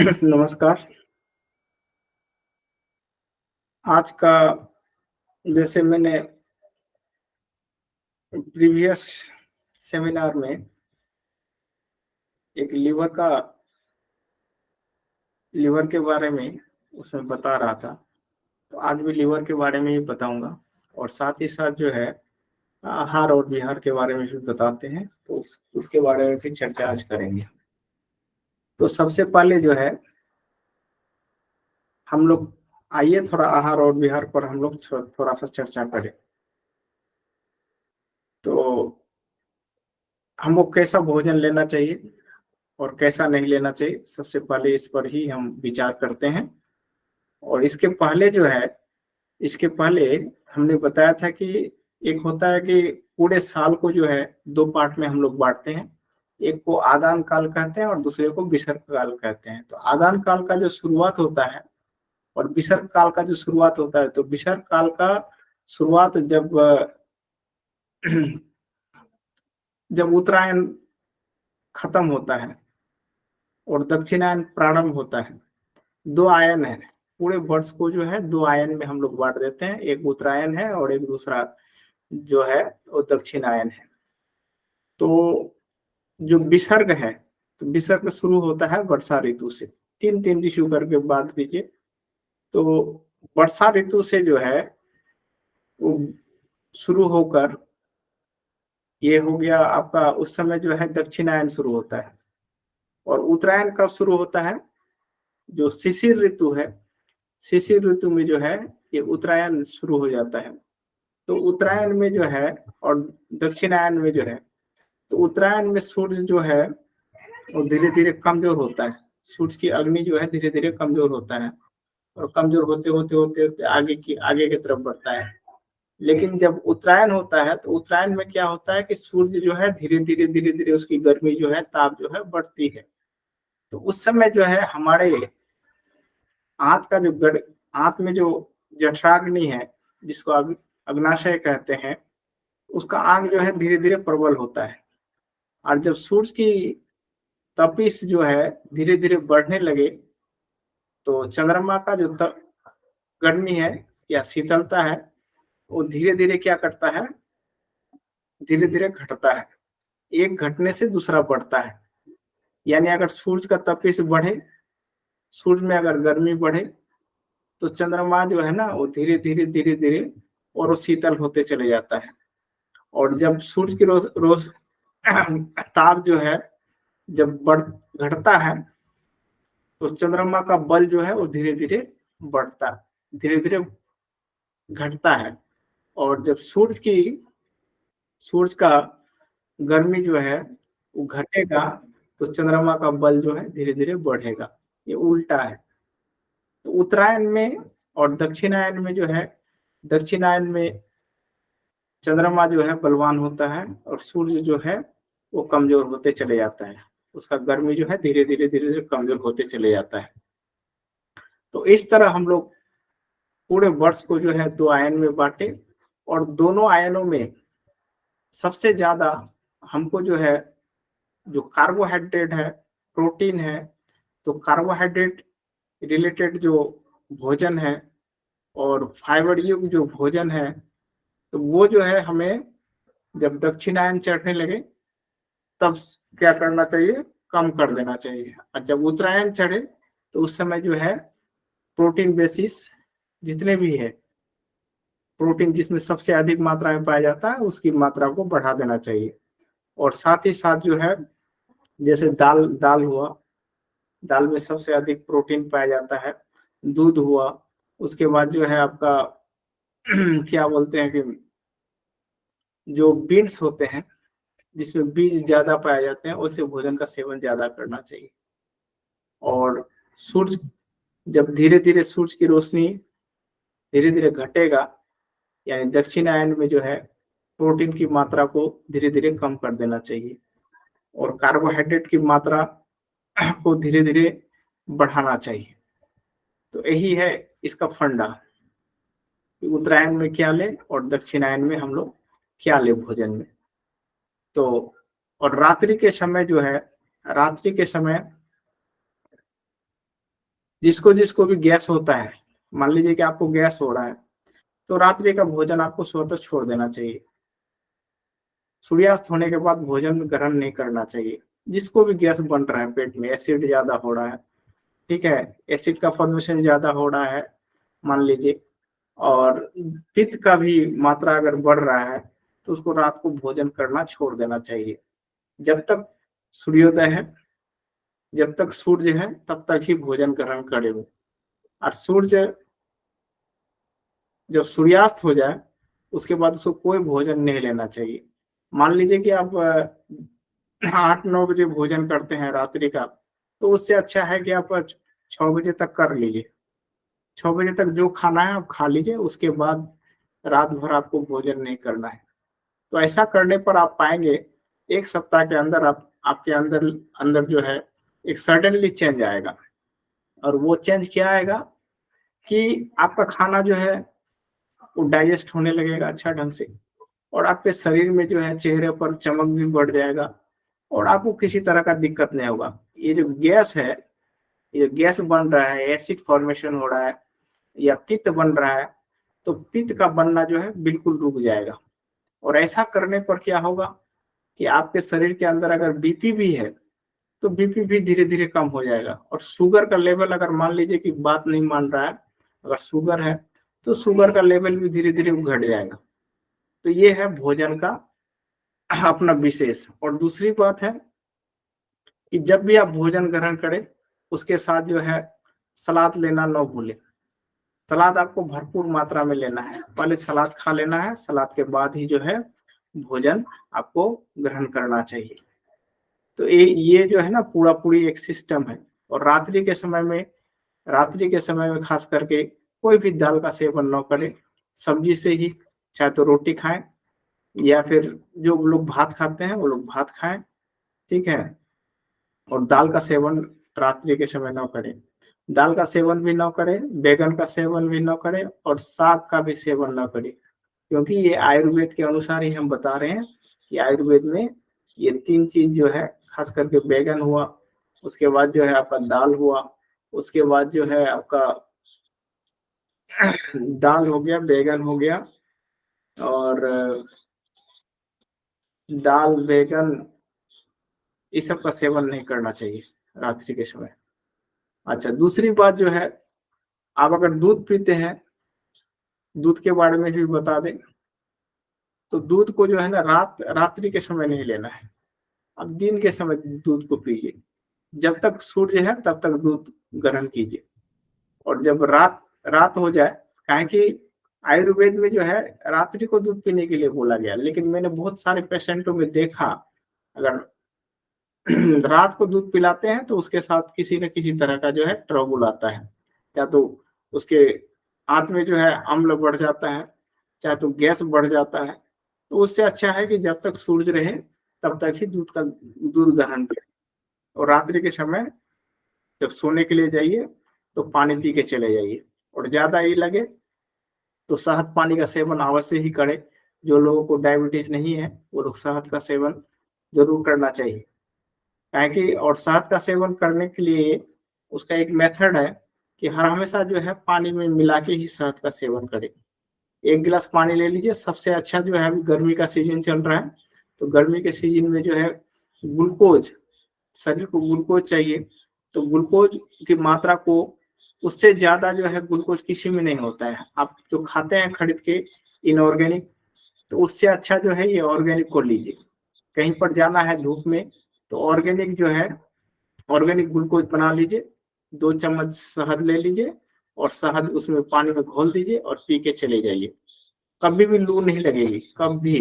नमस्कार। आज का जैसे मैंने प्रीवियस सेमिनार में एक लिवर के बारे में उसमें बता रहा था, तो आज भी लिवर के बारे में ही बताऊँगा और साथ ही साथ जो है आहार और विहार के बारे में भी बताते हैं, तो उसके बारे में भी चर्चा आज करेंगे। तो सबसे पहले जो है हम लोग आइए थोड़ा आहार और विहार पर हम लोग थोड़ा-सा चर्चा करें। तो हमको कैसा भोजन लेना चाहिए और कैसा नहीं लेना चाहिए, सबसे पहले इस पर ही हम विचार करते हैं। और इसके पहले हमने बताया था कि एक होता है कि पूरे साल को जो है 2 पार्ट में हम लोग बाँटते हैं। एक को आदान काल कहते हैं और दूसरे को विसर्ग काल कहते हैं। तो आदान काल का जो शुरुआत होता है और विसर्ग काल का जो शुरुआत होता है, तो विसर्ग काल का शुरुआत जब उत्तरायण खत्म होता है और दक्षिणायन प्रारंभ होता है। 2 आयन हैं, पूरे वर्ष को जो है 2 आयन में हम लोग बाँट देते हैं, एक उत्तरायण है और एक दूसरा जो है वो दक्षिणायन है। तो जो विसर्ग है, तो विसर्ग शुरू होता है वर्षा ऋतु से, 3-3 ऋतु करके बाँट दीजिए। तो वर्षा ऋतु से जो है वो शुरू होकर ये हो गया आपका, उस समय जो है दक्षिणायन शुरू होता है और उत्तरायण कब शुरू होता है? जो शिशिर ऋतु है, शिशिर ऋतु में जो है ये उत्तरायण शुरू हो जाता है। तो उत्तरायण में जो है और दक्षिणायन में जो है, तो उत्तरायण में सूर्य जो है वो धीरे-धीरे कमज़ोर होता है। सूर्य की अग्नि जो है धीरे-धीरे कमज़ोर होता है और कमज़ोर होते आगे की तरफ बढ़ता है। लेकिन जब उत्तरायण होता है, तो उत्तरायण में क्या होता है कि सूर्य जो है धीरे-धीरे उसकी गर्मी जो है, ताप जो है बढ़ती है। तो उस समय जो है हमारे आँत का जो गड़ आँत में जो जठराग्नि है, जिसको अग्नाशय कहते हैं, उसका आग जो है धीरे-धीरे प्रबल होता है। और जब सूरज की तपिश जो है धीरे-धीरे बढ़ने लगे, तो चंद्रमा का जो गर्मी है या शीतलता है, वो धीरे-धीरे क्या करता है, धीरे-धीरे घटता है। एक घटने से दूसरा बढ़ता है। यानी अगर सूरज का तपिश बढ़े, सूरज में अगर गर्मी बढ़े, तो चंद्रमा जो है ना वो धीरे-धीरे और वो शीतल होते चले जाता है। और जब सूरज की रोज रोज ताप जो है जब घटता है, तो चंद्रमा का बल जो है वो धीरे-धीरे घटता है। और जब सूरज का गर्मी जो है वो घटेगा, तो चंद्रमा का बल जो है धीरे-धीरे बढ़ेगा। ये उल्टा है। तो उत्तरायण में और दक्षिणायन में जो है, दक्षिणायन में चंद्रमा जो है बलवान होता है और सूर्य जो है वो कमजोर होते चले जाता है। उसका गर्मी जो है धीरे-धीरे कमजोर होते चले जाता है। तो इस तरह हम लोग पूरे वर्ष को जो है 2 आयन में बाँटे और दोनों आयनों में सबसे ज़्यादा हमको जो है, जो कार्बोहाइड्रेट है, प्रोटीन है, तो कार्बोहाइड्रेट रिलेटेड जो भोजन है और फाइबर युक्त जो भोजन है, तो वो जो है हमें जब दक्षिणायन चढ़ने लगे तब क्या करना चाहिए, कम कर देना चाहिए। और जब उत्तरायण चढ़े तो उस समय जो है प्रोटीन बेसिस जितने भी है, प्रोटीन जिसमें सबसे अधिक मात्रा में पाया जाता है उसकी मात्रा को बढ़ा देना चाहिए। और साथ ही साथ जो है जैसे दाल दाल हुआ, दाल में सबसे अधिक प्रोटीन पाया जाता है। दूध हुआ, उसके बाद जो है आपका क्या बोलते हैं कि जो बीन्स होते हैं जिसमें बीज ज़्यादा पाए जाते हैं, वैसे भोजन का सेवन ज़्यादा करना चाहिए। और सूरज जब धीरे-धीरे सूरज की रोशनी धीरे-धीरे घटेगा, यानी दक्षिणायन में जो है प्रोटीन की मात्रा को धीरे-धीरे कम कर देना चाहिए और कार्बोहाइड्रेट की मात्रा को धीरे-धीरे बढ़ाना चाहिए। तो यही है इसका फंडा कि उत्तरायण में क्या लें और दक्षिणायन में हम लोग क्या लें भोजन में। तो और रात्रि के समय जो है, रात्रि के समय जिसको जिसको भी गैस होता है, मान लीजिए कि आपको गैस हो रहा है, तो रात्रि का भोजन आपको स्वतः छोड़ देना चाहिए। सूर्यास्त होने के बाद भोजन ग्रहण नहीं करना चाहिए। जिसको भी गैस बन रहा है पेट में, एसिड ज़्यादा हो रहा है, ठीक है? एसिड का फॉर्मेशन ज़्यादा हो रहा है मान लीजिए, और पित्त का भी मात्रा अगर बढ़ रहा है, तो उसको रात को भोजन करना छोड़ देना चाहिए। जब तक सूर्योदय है, जब तक सूर्य है, तब तक ही भोजन ग्रहण करें वो। और सूर्य जब सूर्यास्त हो जाए, उसके बाद उसको कोई भोजन नहीं लेना चाहिए। मान लीजिए कि आप 8-9 बजे भोजन करते हैं रात्रि का, तो उससे अच्छा है कि आप 6 बजे तक कर लीजिए। 6 बजे तक जो खाना है आप खा लीजिए, उसके बाद रात भर आपको भोजन नहीं करना है। तो ऐसा करने पर आप पाएँगे 1 सप्ताह के अंदर आप आपके अंदर अंदर जो है एक सडनली चेंज आएगा। और वो चेंज क्या आएगा कि आपका खाना जो है वो डाइजेस्ट होने लगेगा अच्छा ढंग से, और आपके शरीर में जो है चेहरे पर चमक भी बढ़ जाएगा, और आपको किसी तरह का दिक्कत नहीं होगा। ये जो गैस है, ये गैस बन रहा है, एसिड फॉर्मेशन हो रहा है या पित्त बन रहा है, तो पित्त का बनना जो है बिल्कुल रुक जाएगा। और ऐसा करने पर क्या होगा कि आपके शरीर के अंदर अगर बीपी भी है, तो बीपी भी धीरे-धीरे कम हो जाएगा। और शुगर का लेवल अगर मान लीजिए कि बात नहीं मान रहा है, अगर शुगर है, तो शुगर का लेवल भी धीरे-धीरे घट जाएगा। तो ये है भोजन का अपना विशेष। और दूसरी बात है कि जब भी आप भोजन ग्रहण करें, उसके साथ जो है सलाद लेना ना भूलें। सलाद आपको भरपूर मात्रा में लेना है। पहले सलाद खा लेना है, सलाद के बाद ही जो है भोजन आपको ग्रहण करना चाहिए। तो ये जो है ना पूरा-पूरी एक सिस्टम है। और रात्रि के समय में खास करके कोई भी दाल का सेवन ना करें। सब्जी से ही चाहे तो रोटी खाएँ, या फिर जो लोग भात खाते हैं, वो लोग भात खाएँ, ठीक है? और दाल का सेवन रात्रि के समय ना करें। दाल का सेवन भी ना करें, बैंगन का सेवन भी ना करें, और साग का भी सेवन ना करें। क्योंकि ये आयुर्वेद के अनुसार ही हम बता रहे हैं कि आयुर्वेद में ये 3 चीज़ जो है, खास करके बैंगन हुआ, उसके बाद जो है आपका दाल हुआ, उसके बाद जो है आपका दाल हो गया, बैंगन हो गया, और दाल, बैंगन, इस सब का सेवन नहीं करना चाहिए रात्रि के समय। अच्छा, दूसरी बात जो है, आप अगर दूध पीते हैं, दूध के बारे में भी बता दें, तो दूध को जो है ना रात्रि के समय नहीं लेना है। आप दिन के समय दूध को पीजिए। जब तक सूर्य है तब तक दूध ग्रहण कीजिए। और जब रात रात हो जाए, काहे कि आयुर्वेद में जो है रात्रि को दूध पीने के लिए बोला गया, लेकिन मैंने बहुत सारे पेशेंटों में देखा, अगर रात को दूध पिलाते हैं तो उसके साथ किसी न किसी तरह का जो है ट्रबल आता है। या तो उसके आँत में जो है अम्ल बढ़ जाता है, चाहे तो गैस बढ़ जाता है। तो उससे अच्छा है कि जब तक सूरज रहे तब तक ही दूध ग्रहण करें। और रात्रि के समय जब सोने के लिए जाइए, तो पानी पी के चले जाइए। और ज़्यादा ये लगे तो शहद पानी का सेवन अवश्य ही करें। जो लोगों को डायबिटीज़ नहीं है, वो लोग शहद का सेवन ज़रूर करना चाहिए। काहे कि और शहद का सेवन करने के लिए उसका एक मेथड है कि हर हमेशा जो है पानी में मिला के ही शहद का सेवन करें। 1 गिलास पानी ले लीजिए, सबसे अच्छा जो है अभी गर्मी का सीज़न चल रहा है, तो गर्मी के सीज़न में जो है ग्लूकोज़, शरीर को ग्लूकोज़ चाहिए, तो ग्लूकोज़ की मात्रा को उससे ज़्यादा जो है ग्लूकोज़ किसी में नहीं होता है। आप जो खाते हैं खरीद के इनऑर्गेनिक, तो उससे अच्छा जो है ये ऑर्गेनिक को लीजिए। कहीं पर जाना है धूप में, तो ऑर्गेनिक जो है, ऑर्गेनिक ग्लूकोज बना लीजिए, 2 चम्मच शहद ले लीजिए, और शहद उसमें पानी में घोल दीजिए और पी के चले जाइए। कभी भी लू नहीं लगेगी, कभी।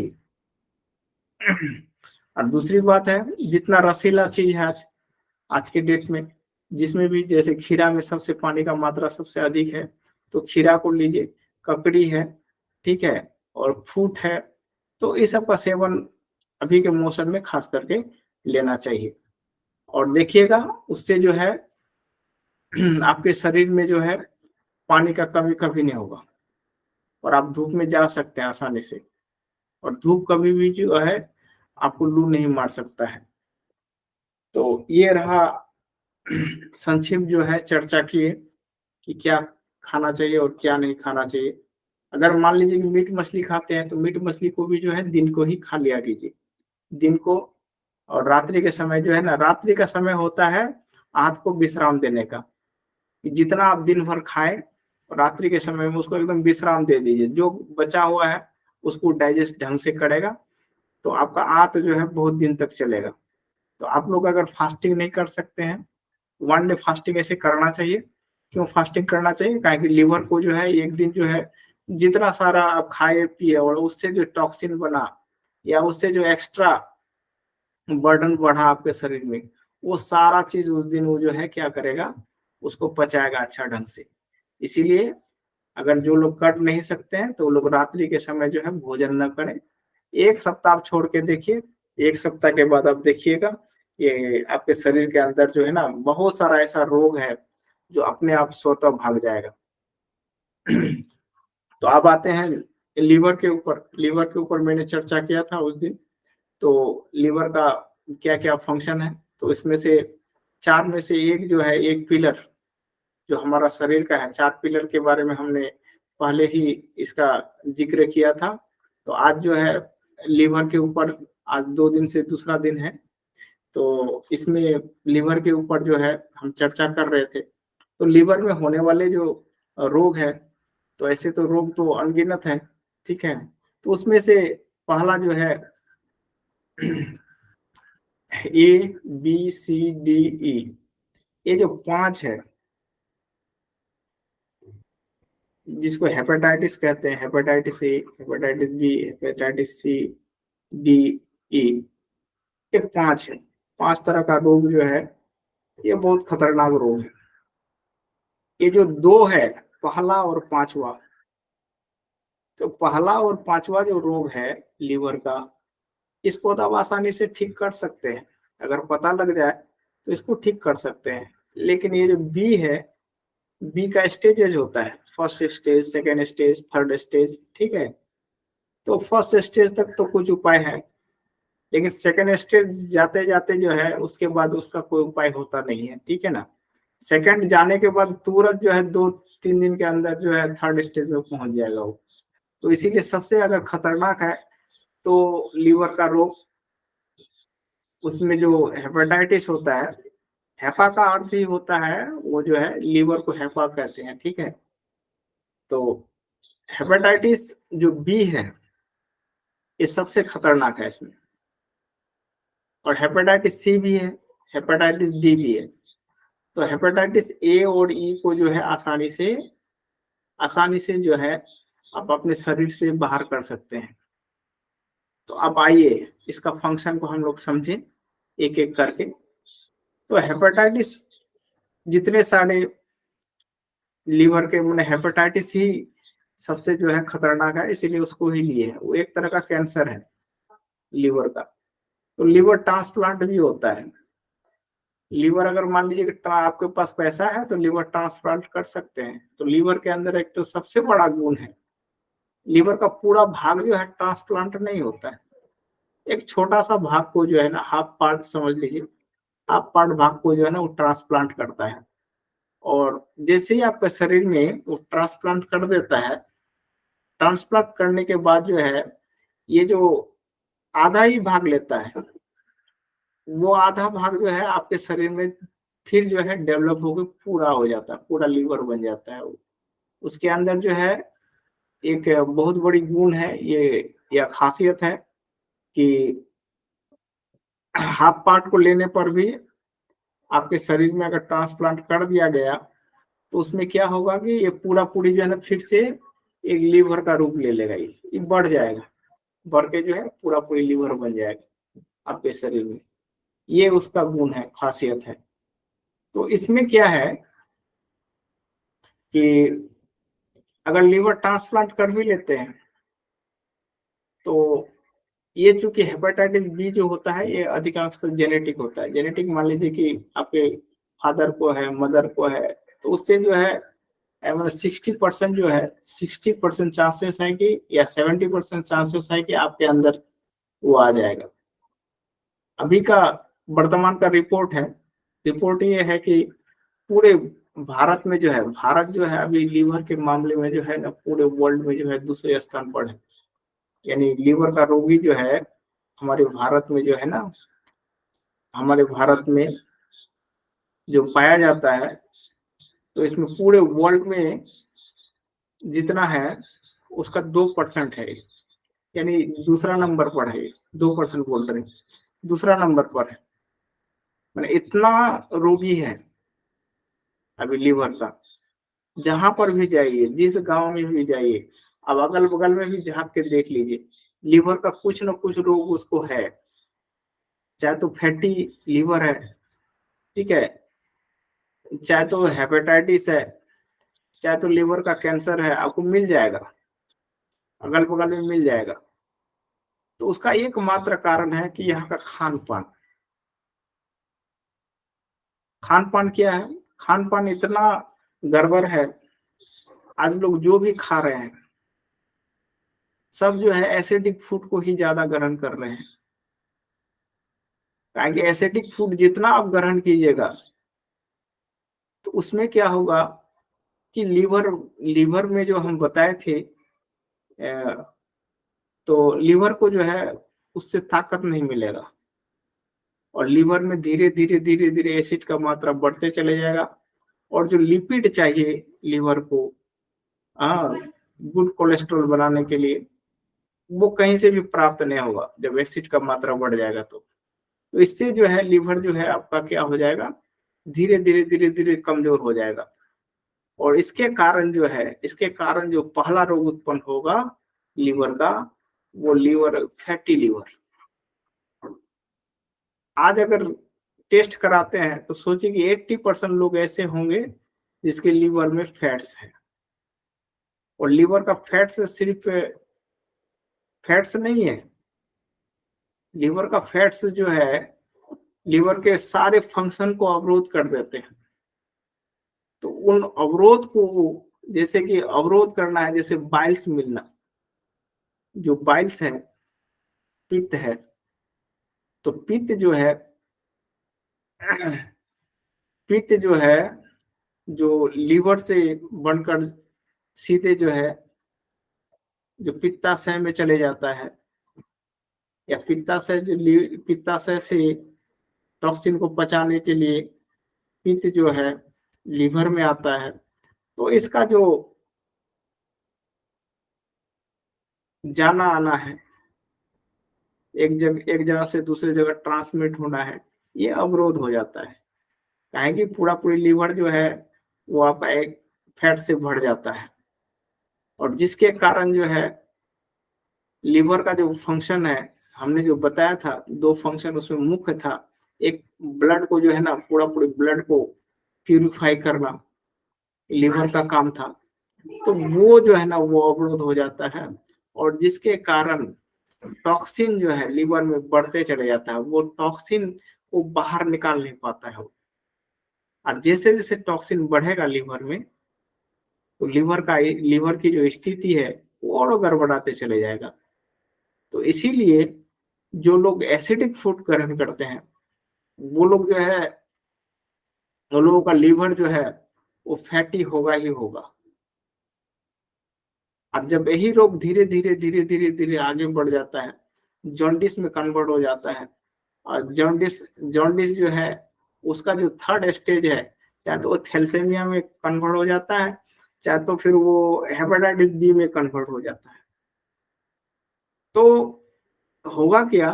और दूसरी बात है, जितना रसीला चीज़ है आज आज के डेट में, जिसमें भी जैसे खीरा में सबसे पानी का मात्रा सबसे अधिक है, तो खीरा को लीजिए, ककड़ी है, ठीक है? और फूट है, तो इस सब का सेवन अभी के मौसम में खास करके लेना चाहिए। और देखिएगा उससे जो है आपके शरीर में जो है पानी का कमी कभी नहीं होगा, और आप धूप में जा सकते हैं आसानी से। और धूप कभी भी जो है आपको लू नहीं मार सकता है। तो ये रहा संक्षिप्त जो है चर्चा की कि क्या खाना चाहिए और क्या नहीं खाना चाहिए। अगर मान लीजिए कि मीट मछली खाते हैं तो मीट मछली को भी जो है दिन को ही खा लिया कीजिए। दिन को और रात्रि के समय जो है ना, रात्रि का समय होता है आँत को विश्राम देने का। जितना आप दिन भर खाएँ, रात्रि के समय में उसको एकदम विश्राम दे दीजिए। जो बचा हुआ है उसको डाइजेस्ट ढंग से करेगा, तो आपका आँत जो है बहुत दिन तक चलेगा। तो आप लोग अगर फास्टिंग नहीं कर सकते हैं, वन डे फास्टिंग ऐसे करना चाहिए। क्यों फास्टिंग करना चाहिए? काहे कि लिवर को जो है एक दिन जो है जितना सारा आप खाए-पिए और उससे जो टॉक्सिन बना या उससे जो एक्स्ट्रा बर्डन बढ़ा आपके शरीर में, वो सारा चीज़ उस दिन वो जो है क्या करेगा, उसको पचाएगा अच्छा ढंग से। इसीलिए अगर जो लोग कर नहीं सकते हैं, तो वो लोग रात्रि के समय जो है भोजन ना करें। 1 सप्ताह आप छोड़ के देखिए, 1 सप्ताह के बाद आप देखिएगा, ये आपके शरीर के अंदर जो है ना बहुत सारा ऐसा रोग है, जो अपने आप स्वतः भाग जाएगा। तो अब आते हैं लीवर के ऊपर। लीवर के ऊपर मैंने चर्चा किया था उस दिन। तो लीवर का क्या-क्या फंक्शन है, तो इसमें से 4 में से एक जो है, एक पिलर जो हमारा शरीर का है, 4 पिलर के बारे में हमने पहले ही इसका ज़िक्र किया था। तो आज जो है लीवर के ऊपर, आज 2 दिन से दूसरा दिन है, तो इसमें लीवर के ऊपर जो है हम चर्चा कर रहे थे। तो लीवर में होने वाले जो रोग है, तो ऐसे तो रोग तो अनगिनत हैं, ठीक है? तो उसमें से पहला जो है ए, बी, सी, डी, ई, ये जो 5 है, जिसको हेपेटाइटिस कहते हैं, hepatitis A, hepatitis B, hepatitis C, D, E, ये 5 है। 5 तरह का रोग जो है, ये बहुत खतरनाक रोग है। ये जो 2 है, पहला और 5वां, तो पहला और 5वां जो रोग है लीवर का, इसको तो आप आसानी से ठीक कर सकते हैं। अगर पता लग जाए, तो इसको ठीक कर सकते हैं। लेकिन ये जो बी है, बी का स्टेजेज होता है, first stage, second stage, third stage, ठीक है? तो फर्स्ट स्टेज तक तो कुछ उपाय है, लेकिन सेकंड स्टेज जाते-जाते जो है, उसके बाद उसका कोई उपाय होता नहीं है, ठीक है ना? सेकंड जाने के बाद तुरंत जो है 2-3 दिन के अंदर जो है थर्ड स्टेज में पहुँच जाएगा वो। तो इसीलिए सबसे अगर खतरनाक है, तो लीवर का रोग, उसमें जो हेपेटाइटिस होता है, हेपा का अर्थ ही होता है, वो जो है लीवर को हेपा कहते हैं, ठीक है? तो हेपेटाइटिस जो बी है, ये सबसे खतरनाक है इसमें। और हेपेटाइटिस सी भी है, हेपेटाइटिस डी भी है। तो हेपेटाइटिस ए और ई को जो है आसानी से जो है आप अपने शरीर से बाहर कर सकते हैं। तो अब आइए इसका फंक्शन को हम लोग समझें एक-एक करके। तो हेपेटाइटिस, जितने सारे लीवर के माने हेपेटाइटिस ही सबसे जो है खतरनाक है, इसीलिए उसको ही लिए है। वो एक तरह का कैंसर है लीवर का। तो लीवर ट्रांसप्लांट भी होता है। लीवर अगर मान लीजिए कि आपके पास पैसा है तो लीवर ट्रांसप्लांट कर सकते हैं। तो लीवर के अंदर एक तो सबसे बड़ा गुण है, लीवर का पूरा भाग जो है ट्रांसप्लांट नहीं होता है। एक छोटा-सा भाग को जो है ना, हाफ पार्ट समझ लीजिए, हाफ पार्ट भाग को जो है ना वो ट्रांसप्लांट करता है। और जैसे ही आपके शरीर में वो ट्रांसप्लांट कर देता है, ट्रांसप्लांट करने के बाद जो है, ये जो आधा ही भाग लेता है, वो आधा भाग जो है आपके शरीर में फिर जो है डेवलप होके पूरा हो जाता है, पूरा लीवर बन जाता है वो। उसके अंदर जो है एक बहुत बड़ी गुण है, ये या खासियत है कि हाफ पार्ट को लेने पर भी आपके शरीर में अगर ट्रांसप्लांट कर दिया गया, तो उसमें क्या होगा कि ये पूरा-पूरी जो है ना फिर से एक लीवर का रूप ले लेगा ये बढ़ जाएगा। बढ़ के जो है पूरा-पूरी लीवर बन जाएगा आपके शरीर में। ये उसका गुण है, खासियत है। तो इसमें क्या है कि अगर लीवर ट्रांसप्लांट कर भी लेते हैं, तो ये चूँकि हेपेटाइटिस बी जो होता है, ये अधिकांश जेनेटिक होता है। जेनेटिक मान लीजिए कि आपके फादर को है, मदर को है, तो उससे जो है मतलब 60% जो है, 60% चांसेस है कि या 70% चांसेस है कि आपके अंदर वो आ जाएगा। अभी का वर्तमान का रिपोर्ट है, रिपोर्ट ये है कि पूरे भारत में जो है, भारत जो है अभी लीवर के मामले में जो है ना पूरे वर्ल्ड में जो है दूसरे स्थान पर है। यानी लीवर का रोगी जो है हमारे भारत में जो है ना, हमारे भारत में जो पाया जाता है, तो इसमें पूरे वर्ल्ड में जितना है उसका 2% है। यानी दूसरा नंबर पर है, 2% बोल रहे हैं, दूसरा नंबर पर है। मैंने इतना रोगी है अभी लीवर का। जहां पर भी जाइए, जिस गांव में भी जाइए, अब अगल बगल में भी झांक के देख लीजिए, लीवर का कुछ न कुछ रोग उसको है। चाहे तो फैटी लीवर है, ठीक है, चाहे तो हेपेटाइटिस है, चाहे तो लीवर का कैंसर है, आपको मिल जाएगा, अगल बगल में मिल जाएगा। तो उसका एकमात्र कारण है कि यहाँ का खान पान। खान पान क्या है, खान पान इतना गड़बड़ है। आज लोग जो भी खा रहे हैं सब जो है एसिडिक फूड को ही ज्यादा ग्रहण कर रहे हैं। कारण कि एसिडिक फूड जितना आप ग्रहण कीजिएगा तो उसमें क्या होगा कि लीवर लीवर में जो हम बताए थे, तो लीवर को जो है उससे ताकत नहीं मिलेगा, और लीवर में धीरे धीरे धीरे धीरे एसिड का मात्रा बढ़ते चले जाएगा। और जो लिपिड चाहिए लीवर को, हाँ, गुड कोलेस्ट्रॉल बनाने के लिए, वो कहीं से भी प्राप्त नहीं होगा जब एसिड का मात्रा बढ़ जाएगा। तो इससे जो है लीवर जो है आपका क्या हो जाएगा, धीरे धीरे धीरे धीरे कमजोर हो जाएगा। और इसके कारण जो है, इसके कारण जो पहला रोग उत्पन्न होगा लीवर का, वो लीवर फैटी लीवर। आज अगर टेस्ट कराते हैं तो सोचिए कि 80% लोग ऐसे होंगे जिसके लीवर में फैट्स है। और लीवर का फैट्स सिर्फ फैट्स नहीं है, लीवर का फैट्स जो है लीवर के सारे फंक्शन को अवरोध कर देते हैं। तो उन अवरोध को, जैसे कि अवरोध करना है, जैसे बाइल्स मिलना, जो बाइल्स है, पित्त है, तो पित्त जो है पित्त जो है, जो लीवर से बनकर सीधे जो है जो पित्ताशय में चले जाता है, या पित्ताशय से टॉक्सिन को पचाने के लिए पित्त जो है लीवर में आता है। तो इसका जो जाना आना है, एक जगह से दूसरी जगह ट्रांसमिट होना है, ये अवरोध हो जाता है। काहे कि पूरा पूरी लीवर जो है वो आपका एक फैट से भर जाता है। और जिसके कारण जो है लीवर का जो फंक्शन है, हमने जो बताया था 2 फंक्शन उसमें मुख्य था। एक ब्लड को जो है ना, पूरा पूरे ब्लड को प्यूरिफाई करना लीवर का काम था। तो वो जो है ना वो अवरोध हो जाता है, और जिसके कारण टॉक्सिन जो है लीवर में बढ़ते चले जाता है। वो टॉक्सिन को बाहर निकाल नहीं पाता है। और जैसे जैसे टॉक्सिन बढ़ेगा लीवर में, तो लीवर की जो स्थिति है वो और गड़बड़ाते चले जाएगा। तो इसीलिए जो लोग एसिडिक फूड ग्रहण करते हैं वो लोग जो है, उन लोगों का लीवर जो है वो फैटी होगा ही होगा। अब जब यही रोग धीरे धीरे धीरे धीरे धीरे आगे बढ़ जाता है, जॉन्डिस में कन्वर्ट हो जाता है। और जॉन्डिस जॉन्डिस जो है उसका जो थर्ड स्टेज है, चाहे तो वो थैलेसीमिया में कन्वर्ट हो जाता है, चाहे तो फिर वो हेपेटाइटिस बी में कन्वर्ट हो जाता है। तो होगा क्या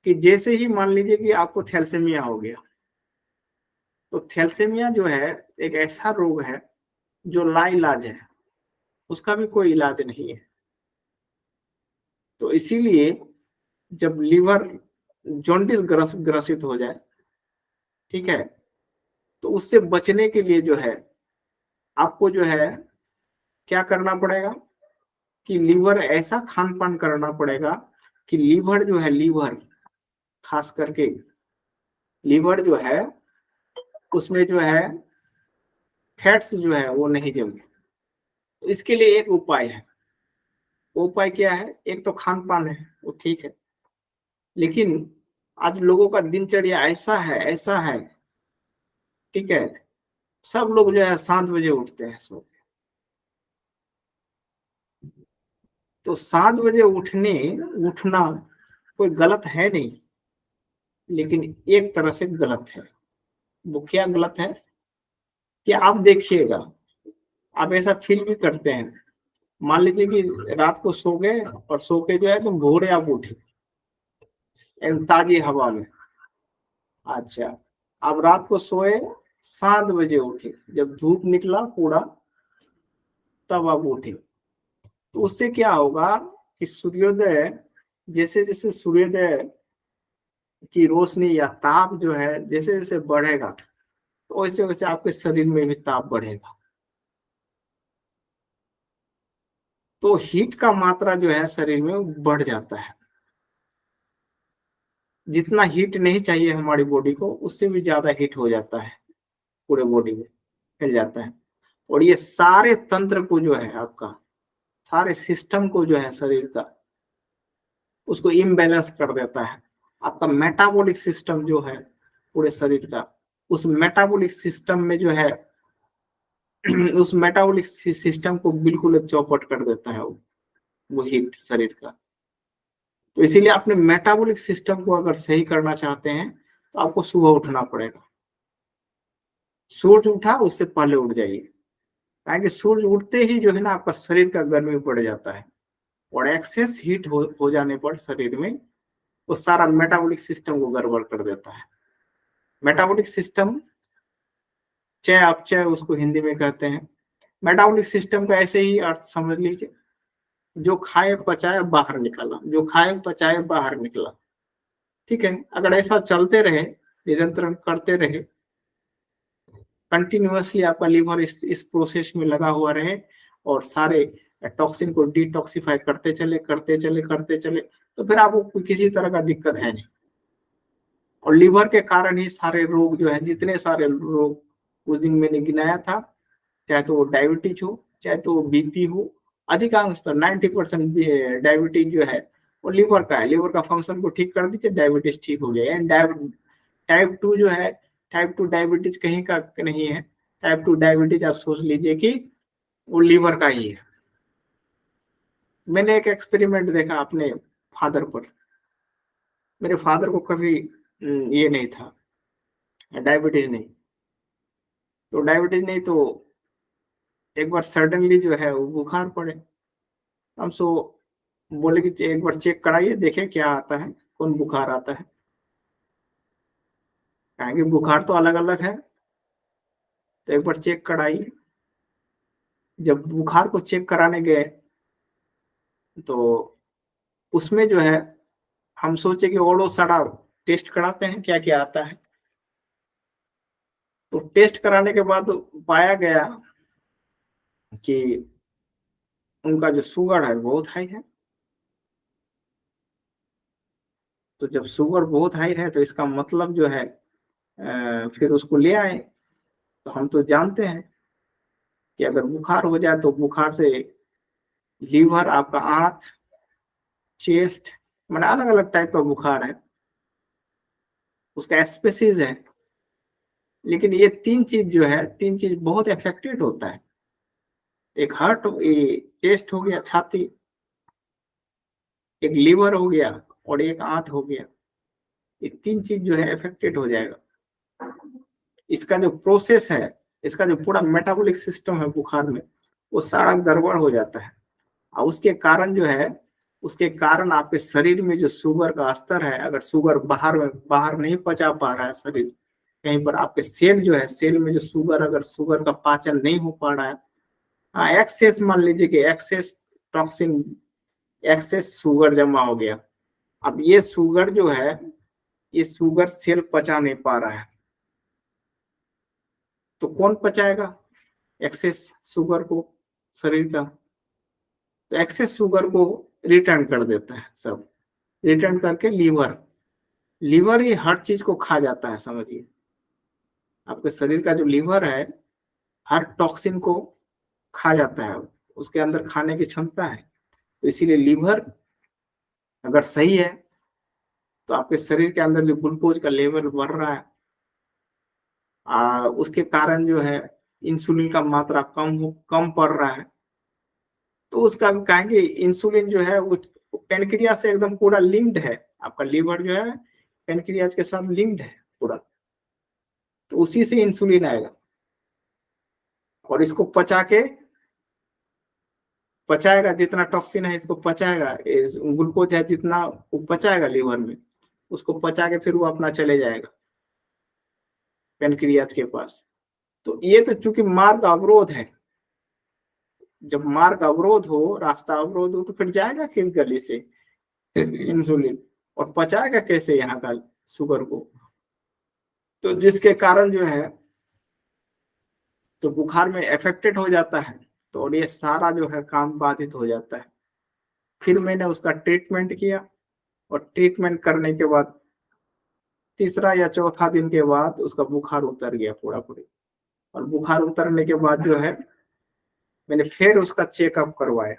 कि जैसे ही मान लीजिए कि आपको थैलेसीमिया हो गया, तो थैलेसीमिया जो है एक ऐसा रोग है जो लाइलाज है, उसका भी कोई इलाज नहीं है। तो इसीलिए जब लीवर जॉन्डिस ग्रसित हो जाए, ठीक है, तो उससे बचने के लिए जो है आपको जो है क्या करना पड़ेगा कि लीवर ऐसा खान पान करना पड़ेगा कि लीवर जो है, लीवर खास करके लीवर जो है उसमें जो है फैट्स जो है वो नहीं जमे। तो इसके लिए एक उपाय है। वो उपाय क्या है, एक तो खान पान है, वो ठीक है, लेकिन आज लोगों का दिनचर्या ऐसा है, ठीक है, सब लोग जो है 7 बजे उठते हैं सो के। तो 7 बजे उठना कोई गलत है नहीं, लेकिन एक तरह से गलत है। वो क्या गलत है कि आप देखिएगा, आप ऐसा फील भी करते हैं, मान लीजिए कि रात को सो गए और सो के जो है तुम भोरे आप उठे एकदम ताजी हवा में। अच्छा, आप रात को सोए, 7 बजे उठे, जब धूप निकला पूरा तब आप उठे। तो उससे क्या होगा कि सूर्योदय, जैसे जैसे सूर्योदय की रोशनी या ताप जो है जैसे जैसे बढ़ेगा, तो वैसे वैसे आपके शरीर में भी ताप बढ़ेगा। तो हीट का मात्रा जो है शरीर में बढ़ जाता है। जितना हीट नहीं चाहिए हमारी बॉडी को, उससे भी ज्यादा हीट हो जाता है, पूरे बॉडी में फैल जाता है। और ये सारे तंत्र को जो है आपका, सारे सिस्टम को जो है शरीर का, उसको इम्बैलेंस कर देता है। आपका मेटाबॉलिक सिस्टम जो है पूरे शरीर का, उस मेटाबॉलिक सिस्टम में जो है उस मेटाबॉलिक सिस्टम को बिल्कुल चौपट कर देता है वो हीट शरीर का। तो इसीलिए अपने मेटाबॉलिक सिस्टम को अगर सही करना चाहते हैं तो आपको सुबह उठना पड़ेगा। सूर्य उठा उससे पहले उठ जाइए, ताकि सूर्य उठते ही जो है ना आपका शरीर का गर्मी बढ़ जाता है, और एक्सेस हीट हो जाने पर शरीर में वो सारा मेटाबॉलिक सिस्टम को गड़बड़ कर देता है। मेटाबॉलिक सिस्टम, चाहे आप चाहे उसको हिंदी में कहते हैं, मेटाबॉलिक सिस्टम का ऐसे ही अर्थ समझ लीजिए, जो खाए पचाए बाहर निकाला, जो खाए पचाए बाहर निकला। ठीक है, अगर ऐसा चलते रहे, निरंतर करते रहे, कंटिन्यूअसली आपका लीवर इस प्रोसेस में लगा हुआ रहे और सारे टॉक्सिन को डिटॉक्सिफाई करते चले करते चले करते चले, तो फिर आपको किसी तरह का दिक्कत है नहीं। और लीवर के कारण ही सारे रोग जो है, जितने सारे रोग उस दिन मैंने गिनाया था, चाहे तो वो डायबिटीज हो, चाहे तो वो बीपी हो, अधिकांश 90% डायबिटीज जो है वो लीवर का है। लीवर का फंक्शन को ठीक कर दीजिए, डायबिटीज ठीक हो गया। एंड टाइप 2 जो है, टाइप 2 डायबिटीज कहीं का नहीं है। टाइप 2 डायबिटीज आप सोच लीजिए कि वो लीवर का ही है। मैंने एक एक्सपेरिमेंट देखा अपने फादर पर। मेरे फादर को कभी ये नहीं था, डायबिटीज नहीं। तो डायबिटीज नहीं तो एक बार सडनली जो है वो बुखार पड़े। हम सो बोले कि एक बार चेक कराइए, देखे क्या आता है, कौन बुखार आता है। कहेंगे बुखार तो अलग अलग है, तो एक बार चेक कराइए। जब बुखार को चेक कराने गए तो उसमें जो है हम सोचे कि ओडो सड़ा टेस्ट कराते हैं क्या क्या आता है। तो टेस्ट कराने के बाद पाया गया कि उनका जो शुगर है बहुत हाई है। तो जब शुगर बहुत हाई है तो इसका मतलब जो है फिर उसको ले आए। तो हम तो जानते हैं कि अगर बुखार हो जाए तो बुखार से लीवर, आपका आंत, चेस्ट, मैंने अलग अलग टाइप का बुखार है, उसका स्पेसीज है। लेकिन ये तीन चीज जो है, तीन चीज बहुत इफेक्टेड होता है। एक हार्ट, ये चेस्ट हो गया, छाती, एक लीवर हो गया और एक आंत हो गया। ये तीन चीज जो है इफेक्टेड हो जाएगा। इसका जो प्रोसेस है, इसका जो पूरा मेटाबॉलिक सिस्टम है बुखार में, वो सारा गड़बड़ हो जाता है। और उसके कारण जो है, उसके कारण आपके शरीर में जो शुगर का स्तर है, अगर शुगर बाहर नहीं पचा पा रहा है शरीर, कहीं पर आपके सेल जो है, सेल में जो शुगर, अगर शुगर का पाचन नहीं हो पा रहा है, हाँ एक्सेस, मान लीजिए कि एक्सेस टॉक्सिन, एक्सेस शुगर जमा हो गया। अब ये शुगर जो है, ये शुगर सेल पचा नहीं पा रहा है, तो कौन पचाएगा एक्सेस शुगर को, शरीर का। तो एक्सेस शुगर को रिटर्न कर देता है सब, रिटर्न करके लीवर, लीवर ही हर चीज को खा जाता है, समझिए। आपके शरीर का जो लीवर है हर टॉक्सिन को खा जाता है, उसके अंदर खाने की क्षमता है। तो इसीलिए लीवर अगर सही है तो आपके शरीर के अंदर जो ग्लूकोज का लेवल बढ़ रहा है, उसके कारण जो है इंसुलिन का मात्रा कम पड़ रहा है, तो उसका भी कहेंगे इंसुलिन जो है वो पैनक्रियास से एकदम पूरा लिंक्ड है। आपका लीवर जो है पैनक्रियास के साथ लिंक्ड है पूरा, तो उसी से इंसुलिन आएगा और इसको पचाएगा, जितना टॉक्सिन है इसको पचाएगा, ग्लूकोज है जितना वो पचाएगा लीवर में, उसको पचा के फिर वो अपना चले जाएगा पैनक्रियास के पास। तो ये तो चूंकि मार्ग अवरोध है, जब मार्ग अवरोध हो, रास्ता अवरोध हो, तो फिर जाएगा किस गली से इंसुलिन, और पचाएगा कैसे यहाँ का शुगर को। तो जिसके कारण जो है तो बुखार में अफेक्टेड हो जाता है, तो और ये सारा जो है काम बाधित हो जाता है। फिर मैंने उसका ट्रीटमेंट किया, और ट्रीटमेंट करने के बाद तीसरा या चौथा दिन के बाद उसका बुखार उतर गया पूरा पूरी। और बुखार उतरने के बाद जो है मैंने फिर उसका चेकअप करवाया,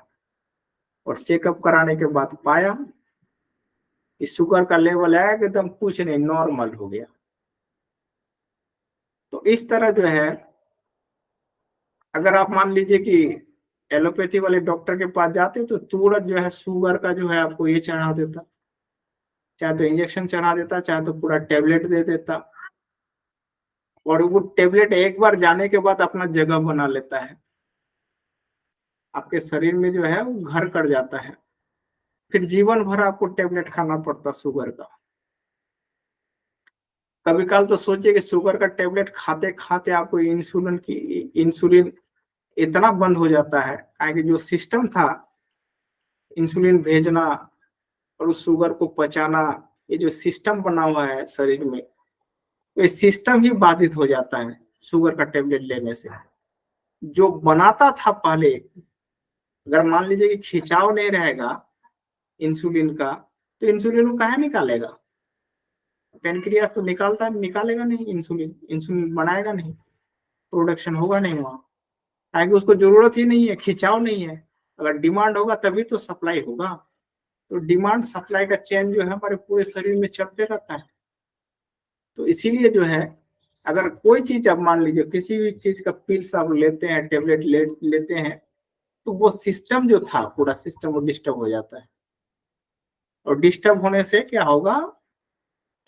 और चेकअप कराने के बाद पाया कि शुगर का लेवल है एकदम कुछ नहीं, नॉर्मल हो गया। तो इस तरह जो है, अगर आप मान लीजिए कि एलोपैथी वाले डॉक्टर के पास जाते तो तुरंत जो है शुगर का जो है आपको ये चढ़ा देता, चाहे तो इंजेक्शन चढ़ा देता, चाहे तो पूरा टेबलेट दे देता, और वो टेबलेट एक बार जाने के बाद अपना जगह बना लेता है आपके शरीर में, जो है वो घर कर जाता है। फिर जीवन भर आपको टेबलेट खाना पड़ता शुगर का। कभी काल तो सोचिए कि शुगर का टेबलेट खाते खाते आपको इंसुलिन इतना बंद हो जाता है, कि जो सिस्टम था इंसुलिन भेजना और उस शुगर को पचाना, ये जो सिस्टम बना हुआ है शरीर में, तो ये सिस्टम ही बाधित हो जाता है शुगर का टेबलेट लेने से। जो बनाता था पहले, अगर मान लीजिए कि खिंचाव नहीं रहेगा इंसुलिन का, तो इंसुलिन को कहाँ निकालेगा? पेनक्रियास तो निकालेगा नहीं इंसुलिन, इंसुलिन बनाएगा नहीं, प्रोडक्शन होगा नहीं वहां, ताकि उसको जरूरत ही नहीं है, खिंचाव नहीं है। अगर डिमांड होगा तभी तो सप्लाई होगा। तो डिमांड सप्लाई का चेन जो है हमारे पूरे शरीर में चलते रहता है। तो इसीलिए जो है, अगर कोई चीज आप मान लीजिए किसी भी चीज का पिल्स आप लेते हैं, टेबलेट लेते हैं, तो वो सिस्टम जो था पूरा सिस्टम वो डिस्टर्ब हो जाता है, और डिस्टर्ब होने से क्या होगा,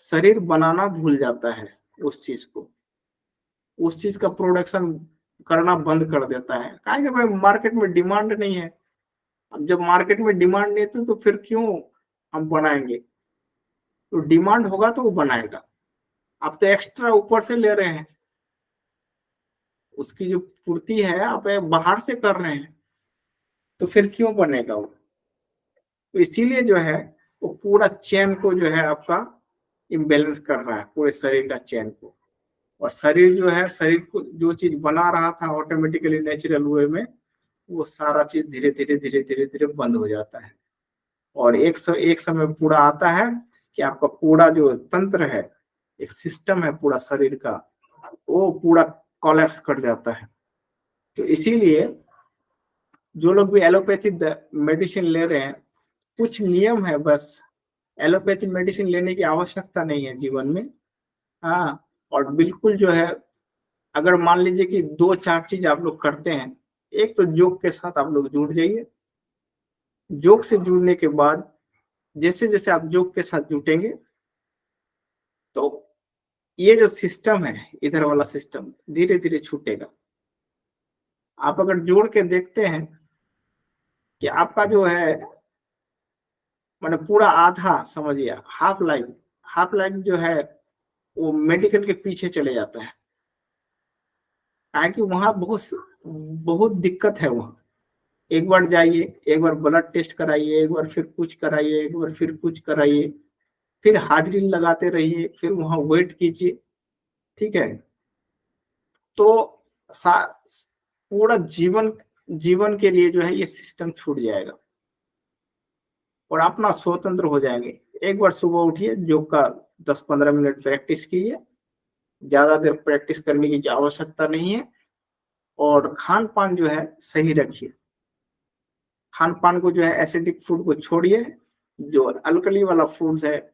शरीर बनाना भूल जाता है उस चीज को, उस चीज का प्रोडक्शन करना बंद कर देता है। काहे कि भाई मार्केट में डिमांड नहीं है। अब जब मार्केट में डिमांड नहीं है तो फिर क्यों हम बनाएंगे? तो डिमांड होगा तो वो बनाएगा। आप तो एक्स्ट्रा ऊपर से ले रहे हैं, उसकी जो पूर्ति है आप बाहर से कर रहे हैं, तो फिर क्यों बनेगा वो? तो इसीलिए जो है वो पूरा चेन को जो है आपका इम्बेलेंस कर रहा है, पूरे शरीर का चेन को। और शरीर जो है, शरीर को जो चीज बना रहा था ऑटोमेटिकली नेचुरल वे में, वो सारा चीज धीरे धीरे धीरे धीरे धीरे बंद हो जाता है। और एक समय पूरा आता है कि आपका पूरा जो तंत्र है, एक सिस्टम है पूरा शरीर का, वो पूरा कोलैप्स कर जाता है। तो इसीलिए जो लोग भी एलोपैथी मेडिसिन ले रहे हैं, कुछ नियम है बस। एलोपैथी मेडिसिन लेने की आवश्यकता नहीं है जीवन में। हाँ, और बिल्कुल जो है, अगर मान लीजिए कि 2-4 चीज आप लोग करते हैं, एक तो योग के साथ आप लोग जुड़ जाइए। योग से जुड़ने के बाद जैसे जैसे आप योग के साथ जुटेंगे, तो ये जो सिस्टम है, इधर वाला सिस्टम धीरे धीरे छूटेगा। आप अगर जोड़ के देखते हैं कि आपका जो है, मैंने पूरा आधा समझिए, हाफ लाइफ जो है वो मेडिकल के पीछे चले जाता है। क्योंकि वहां बहुत बहुत दिक्कत है। वहां एक बार जाइए, एक बार ब्लड टेस्ट कराइए, एक बार फिर कुछ कराइए, एक बार फिर कुछ कराइए, फिर हाजिरी लगाते रहिए, फिर वहां वेट कीजिए। ठीक है, तो पूरा जीवन जीवन के लिए जो है ये सिस्टम छूट जाएगा, और अपना स्वतंत्र हो जाएंगे। एक बार सुबह उठिए, योग का 10-15 मिनट प्रैक्टिस कीजिए, ज्यादा देर प्रैक्टिस करने की आवश्यकता नहीं है। और खान पान जो है सही रखिए, खान पान को जो है एसिडिक फूड को छोड़िए, जो अल्कली वाला फूड है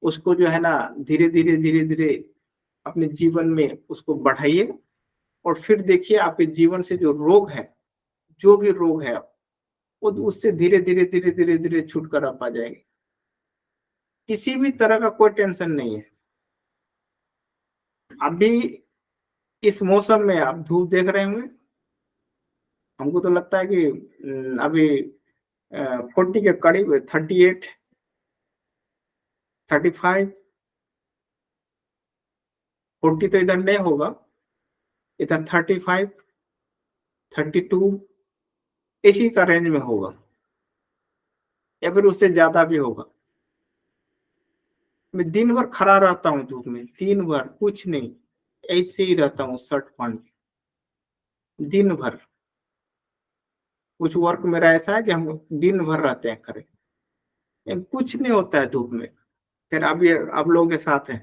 उसको जो है ना धीरे धीरे धीरे धीरे अपने जीवन में उसको बढ़ाइए और फिर देखिए आपके जीवन से जो रोग है, जो भी रोग है, वो उससे धीरे धीरे धीरे धीरे धीरे छुटकारा पा जाएंगे। किसी भी तरह का कोई टेंशन नहीं है। अभी इस मौसम में आप धूप देख रहे होंगे, हमको तो लगता है कि अभी 40 के करीब, 38, 35, 40 तो इधर नहीं होगा, इधर 35, 32 इसी का रेंज में होगा, या फिर उससे ज्यादा भी होगा। मैं दिन भर खड़ा रहता हूँ धूप में, दिन भर कुछ नहीं, ऐसे ही रहता हूँ शर्ट पहन के दिन भर। कुछ वर्क मेरा ऐसा है कि हम दिन भर रहते हैं खड़े, कुछ नहीं होता है धूप में। फिर अभी आप लोगों के साथ हैं,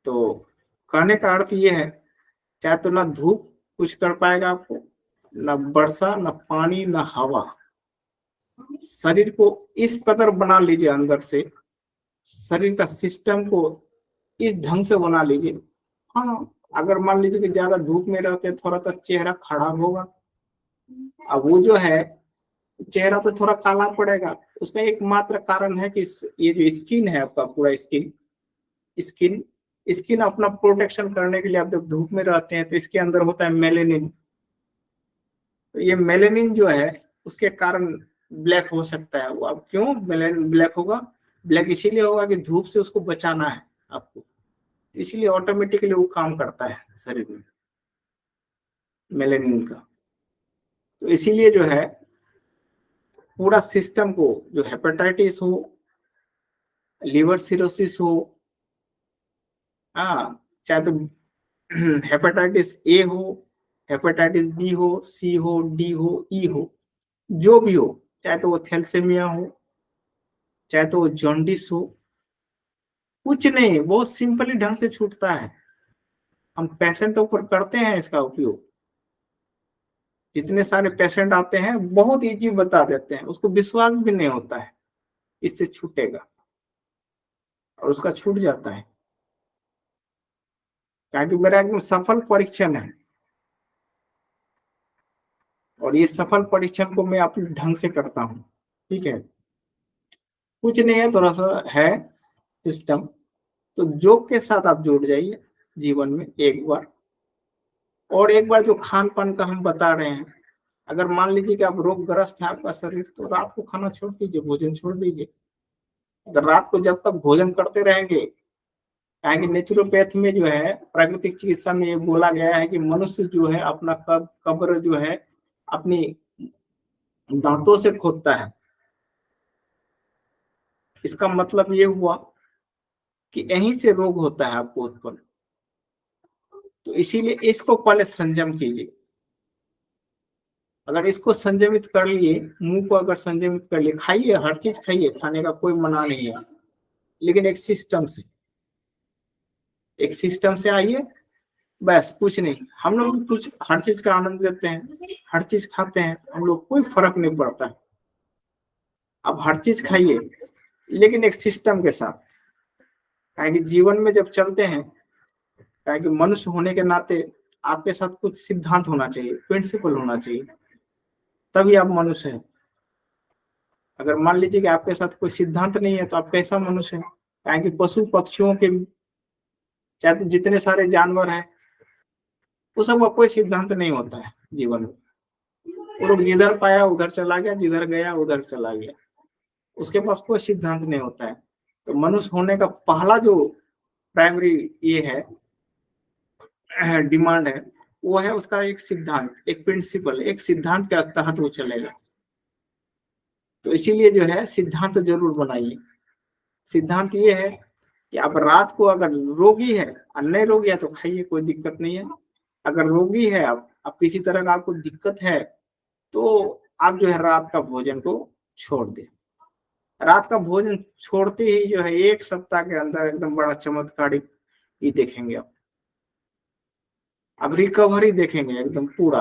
तो कहने का अर्थ ये है, चाहे तो ना धूप कुछ कर पाएगा आपको, ना वर्षा, ना पानी, ना हवा। शरीर को इस कदर बना लीजिए अंदर से, शरीर का सिस्टम को इस ढंग से बना लीजिए। हाँ, अगर मान लीजिए कि ज्यादा धूप में रहते हैं, थोड़ा सा चेहरा खराब होगा। अब वो जो है, चेहरा तो थोड़ा काला पड़ेगा, उसका एकमात्र कारण है कि ये जो स्किन है आपका, पूरा स्किन स्किन स्किन अपना प्रोटेक्शन करने के लिए, आप जब धूप में रहते हैं तो इसके अंदर होता है मेलेनिन। तो ये मेलेनिन जो है, उसके कारण ब्लैक हो सकता है। वो अब क्यों मेलेनिन ब्लैक होगा? ब्लैक इसीलिए होगा कि धूप से उसको बचाना है आपको, इसीलिए ऑटोमेटिकली वो काम करता है शरीर में मेलेनिन का। तो इसीलिए जो है, पूरा सिस्टम को, जो हेपेटाइटिस हो, लिवर सिरोसिस हो, हाँ, चाहे तो हेपेटाइटिस ए हो, हेपेटाइटिस बी हो, सी हो, डी हो, ई हो, जो भी हो, चाहे तो वो थैलेसीमिया हो, चाहे तो वो जॉन्डिस हो, कुछ नहीं, बहुत सिंपली ढंग से छूटता है। हम पेशेंटों पर करते हैं इसका उपयोग। जितने सारे पेशेंट आते हैं, बहुत इजी बता देते हैं, उसको विश्वास भी नहीं होता है इससे छूटेगा, और उसका छूट जाता है। क्योंकि मेरा एकदम सफल परीक्षण है, और ये सफल परीक्षण को मैं अपने ढंग से करता हूँ। ठीक है, कुछ नहीं है, थोड़ा सा है सिस्टम। तो योग के साथ आप जुड़ जाइए जीवन में एक बार। और एक बार जो खान पान का हम बता रहे हैं, अगर मान लीजिए कि आप रोगग्रस्त है आपका शरीर, तो रात को खाना छोड़ दीजिए, भोजन छोड़ दीजिए। अगर रात को जब तक भोजन करते रहेंगे, कि नेचुरोपैथ में जो है, प्राकृतिक चिकित्सा में ये बोला गया है कि मनुष्य जो है अपना कब्र जो है अपनी दांतों से खोदता है। इसका मतलब ये हुआ कि यहीं से रोग होता है आपको उत्पन्न। तो इसीलिए इसको पहले संयम कीजिए। अगर इसको संयमित कर लिए, मुंह को अगर संयमित कर लिए, खाइए, हर चीज खाइए, खाने का कोई मना नहीं है, लेकिन एक सिस्टम से आइए, बस कुछ नहीं। हम लोग कुछ हर चीज का आनंद लेते हैं, हर चीज खाते हैं, हम लोग कोई फर्क नहीं पड़ता है। आप हर चीज खाइए, लेकिन एक सिस्टम के साथ। कि जीवन में जब चलते हैं, कि मनुष्य होने के नाते आपके साथ कुछ सिद्धांत होना चाहिए, प्रिंसिपल होना चाहिए, तभी आप मनुष्य हैं। अगर मान लीजिए कि आपके साथ कोई सिद्धांत नहीं है, तो आप कैसा मनुष्य है? कि पशु पक्षियों के, चाहे तो जितने सारे जानवर हैं, वो सब का कोई सिद्धांत नहीं होता है जीवन में। वो लोग जिधर पाया उधर चला गया, जिधर गया उधर चला गया, उसके पास कोई सिद्धांत नहीं होता है। तो मनुष्य होने का पहला जो प्राइमरी ये है, डिमांड है, वो है उसका एक सिद्धांत, एक प्रिंसिपल, एक सिद्धांत के तहत वो चलेगा। तो इसीलिए जो है, सिद्धांत जरूर बनाइए। सिद्धांत ये है कि आप रात को, अगर रोगी है और नहीं रोगी है तो खाइए, कोई दिक्कत नहीं है। अगर रोगी है आप किसी तरह का आपको दिक्कत है, तो आप जो है रात का भोजन को छोड़ दें। रात का भोजन छोड़ते ही जो है, एक सप्ताह के अंदर एकदम बड़ा चमत्कारिक ही देखेंगे आप। अब रिकवरी देखेंगे एकदम पूरा।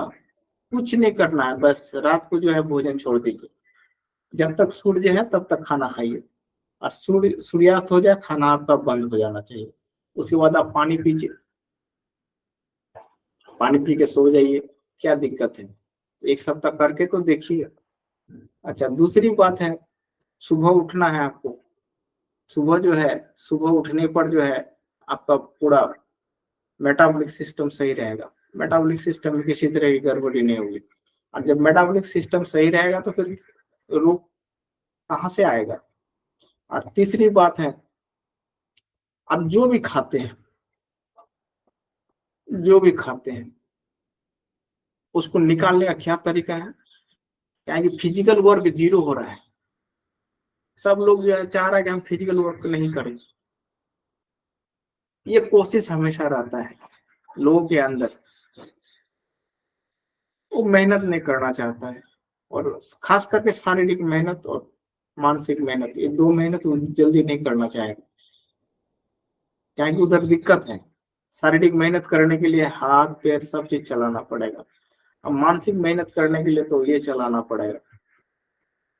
कुछ नहीं करना है, बस रात को जो है भोजन छोड़ दीजिए। जब तक सूर्य है तब तक खाना खाइए। और सूर्यास्त हो जाए, खाना आपका बंद हो जाना चाहिए। उसके बाद आप पानी पीजिए, पानी पी के सो जाइए, क्या दिक्कत है? एक सप्ताह करके तो देखिए। अच्छा, दूसरी बात है, सुबह उठना है आपको। सुबह जो है, सुबह उठने पर जो है आपका पूरा मेटाबॉलिक सिस्टम सही रहेगा। मेटाबॉलिक सिस्टम में किसी तरह की गड़बड़ी नहीं होगी। और जब मेटाबॉलिक सिस्टम सही रहेगा तो फिर रोग कहाँ से आएगा? और तीसरी बात है, आप जो भी खाते हैं, जो भी खाते हैं उसको निकालने का क्या तरीका है? क्या है कि फिजिकल वर्क जीरो हो रहा है। सब लोग जो है चाह रहा है कि हम फिजिकल वर्क नहीं करें। ये कोशिश हमेशा रहता है लोगों के अंदर, वो मेहनत नहीं करना चाहता है। और खास करके शारीरिक मेहनत और मानसिक मेहनत, ये दो मेहनत वो जल्दी नहीं करना चाहेगा। क्या है कि उधर दिक्कत है। शारीरिक मेहनत करने के लिए हाथ पैर सब चीज चलाना पड़ेगा। अब मानसिक मेहनत करने के लिए तो ये चलाना पड़ेगा।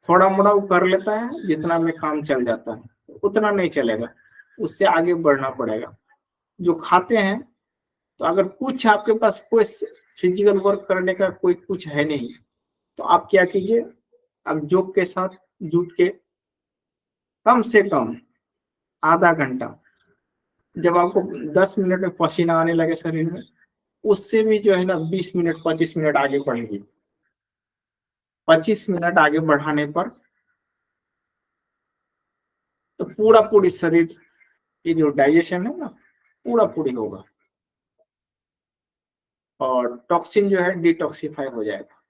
थोड़ा मोड़ा वो कर लेता है, जितना में काम चल जाता है, उतना नहीं चलेगा, उससे आगे बढ़ना पड़ेगा। जो खाते हैं, तो अगर कुछ आपके पास कोई फिजिकल वर्क करने का कोई कुछ है नहीं, तो आप क्या कीजिए, आप योग के साथ जुट के कम से कम आधा घंटा, जब आपको 10 मिनट में पसीना आने लगे शरीर में, उससे भी जो है ना 20 मिनट 25 मिनट आगे बढ़ेगी। 25 मिनट आगे बढ़ाने पर तो पूरा पूरी शरीर की जो डाइजेशन है ना, पूरा पूरी होगा और टॉक्सिन जो है डिटॉक्सिफाई हो जाएगा।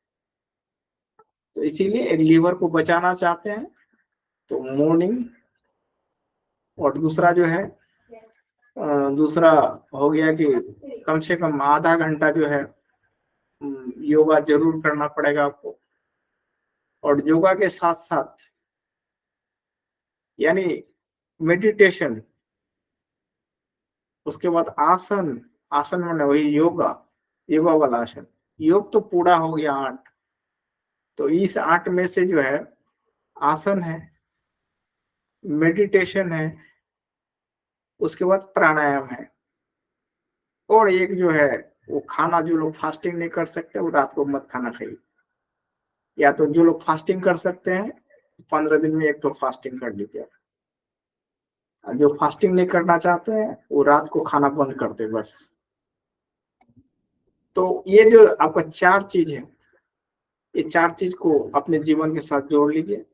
तो इसीलिए लीवर को बचाना चाहते हैं तो मॉर्निंग, और दूसरा जो है दूसरा हो गया कि कम से कम आधा घंटा जो है योगा जरूर करना पड़ेगा आपको। और योगा के साथ साथ यानी मेडिटेशन, उसके बाद आसन। आसन माने वही योगा, योगा वाला आसन। योग तो पूरा हो गया 8, तो इस 8 में से जो है आसन है, मेडिटेशन है, उसके बाद प्राणायाम है, और एक जो है वो खाना, जो लोग फास्टिंग नहीं कर सकते वो रात को मत खाना खाइए। या तो जो लोग फास्टिंग कर सकते हैं 15 दिन में एक तो फास्टिंग कर लीजिए। जो फास्टिंग नहीं करना चाहते हैं वो रात को खाना बंद कर दे बस। तो ये जो आपका 4 चीज है, ये 4 चीज को अपने जीवन के साथ जोड़ लीजिए,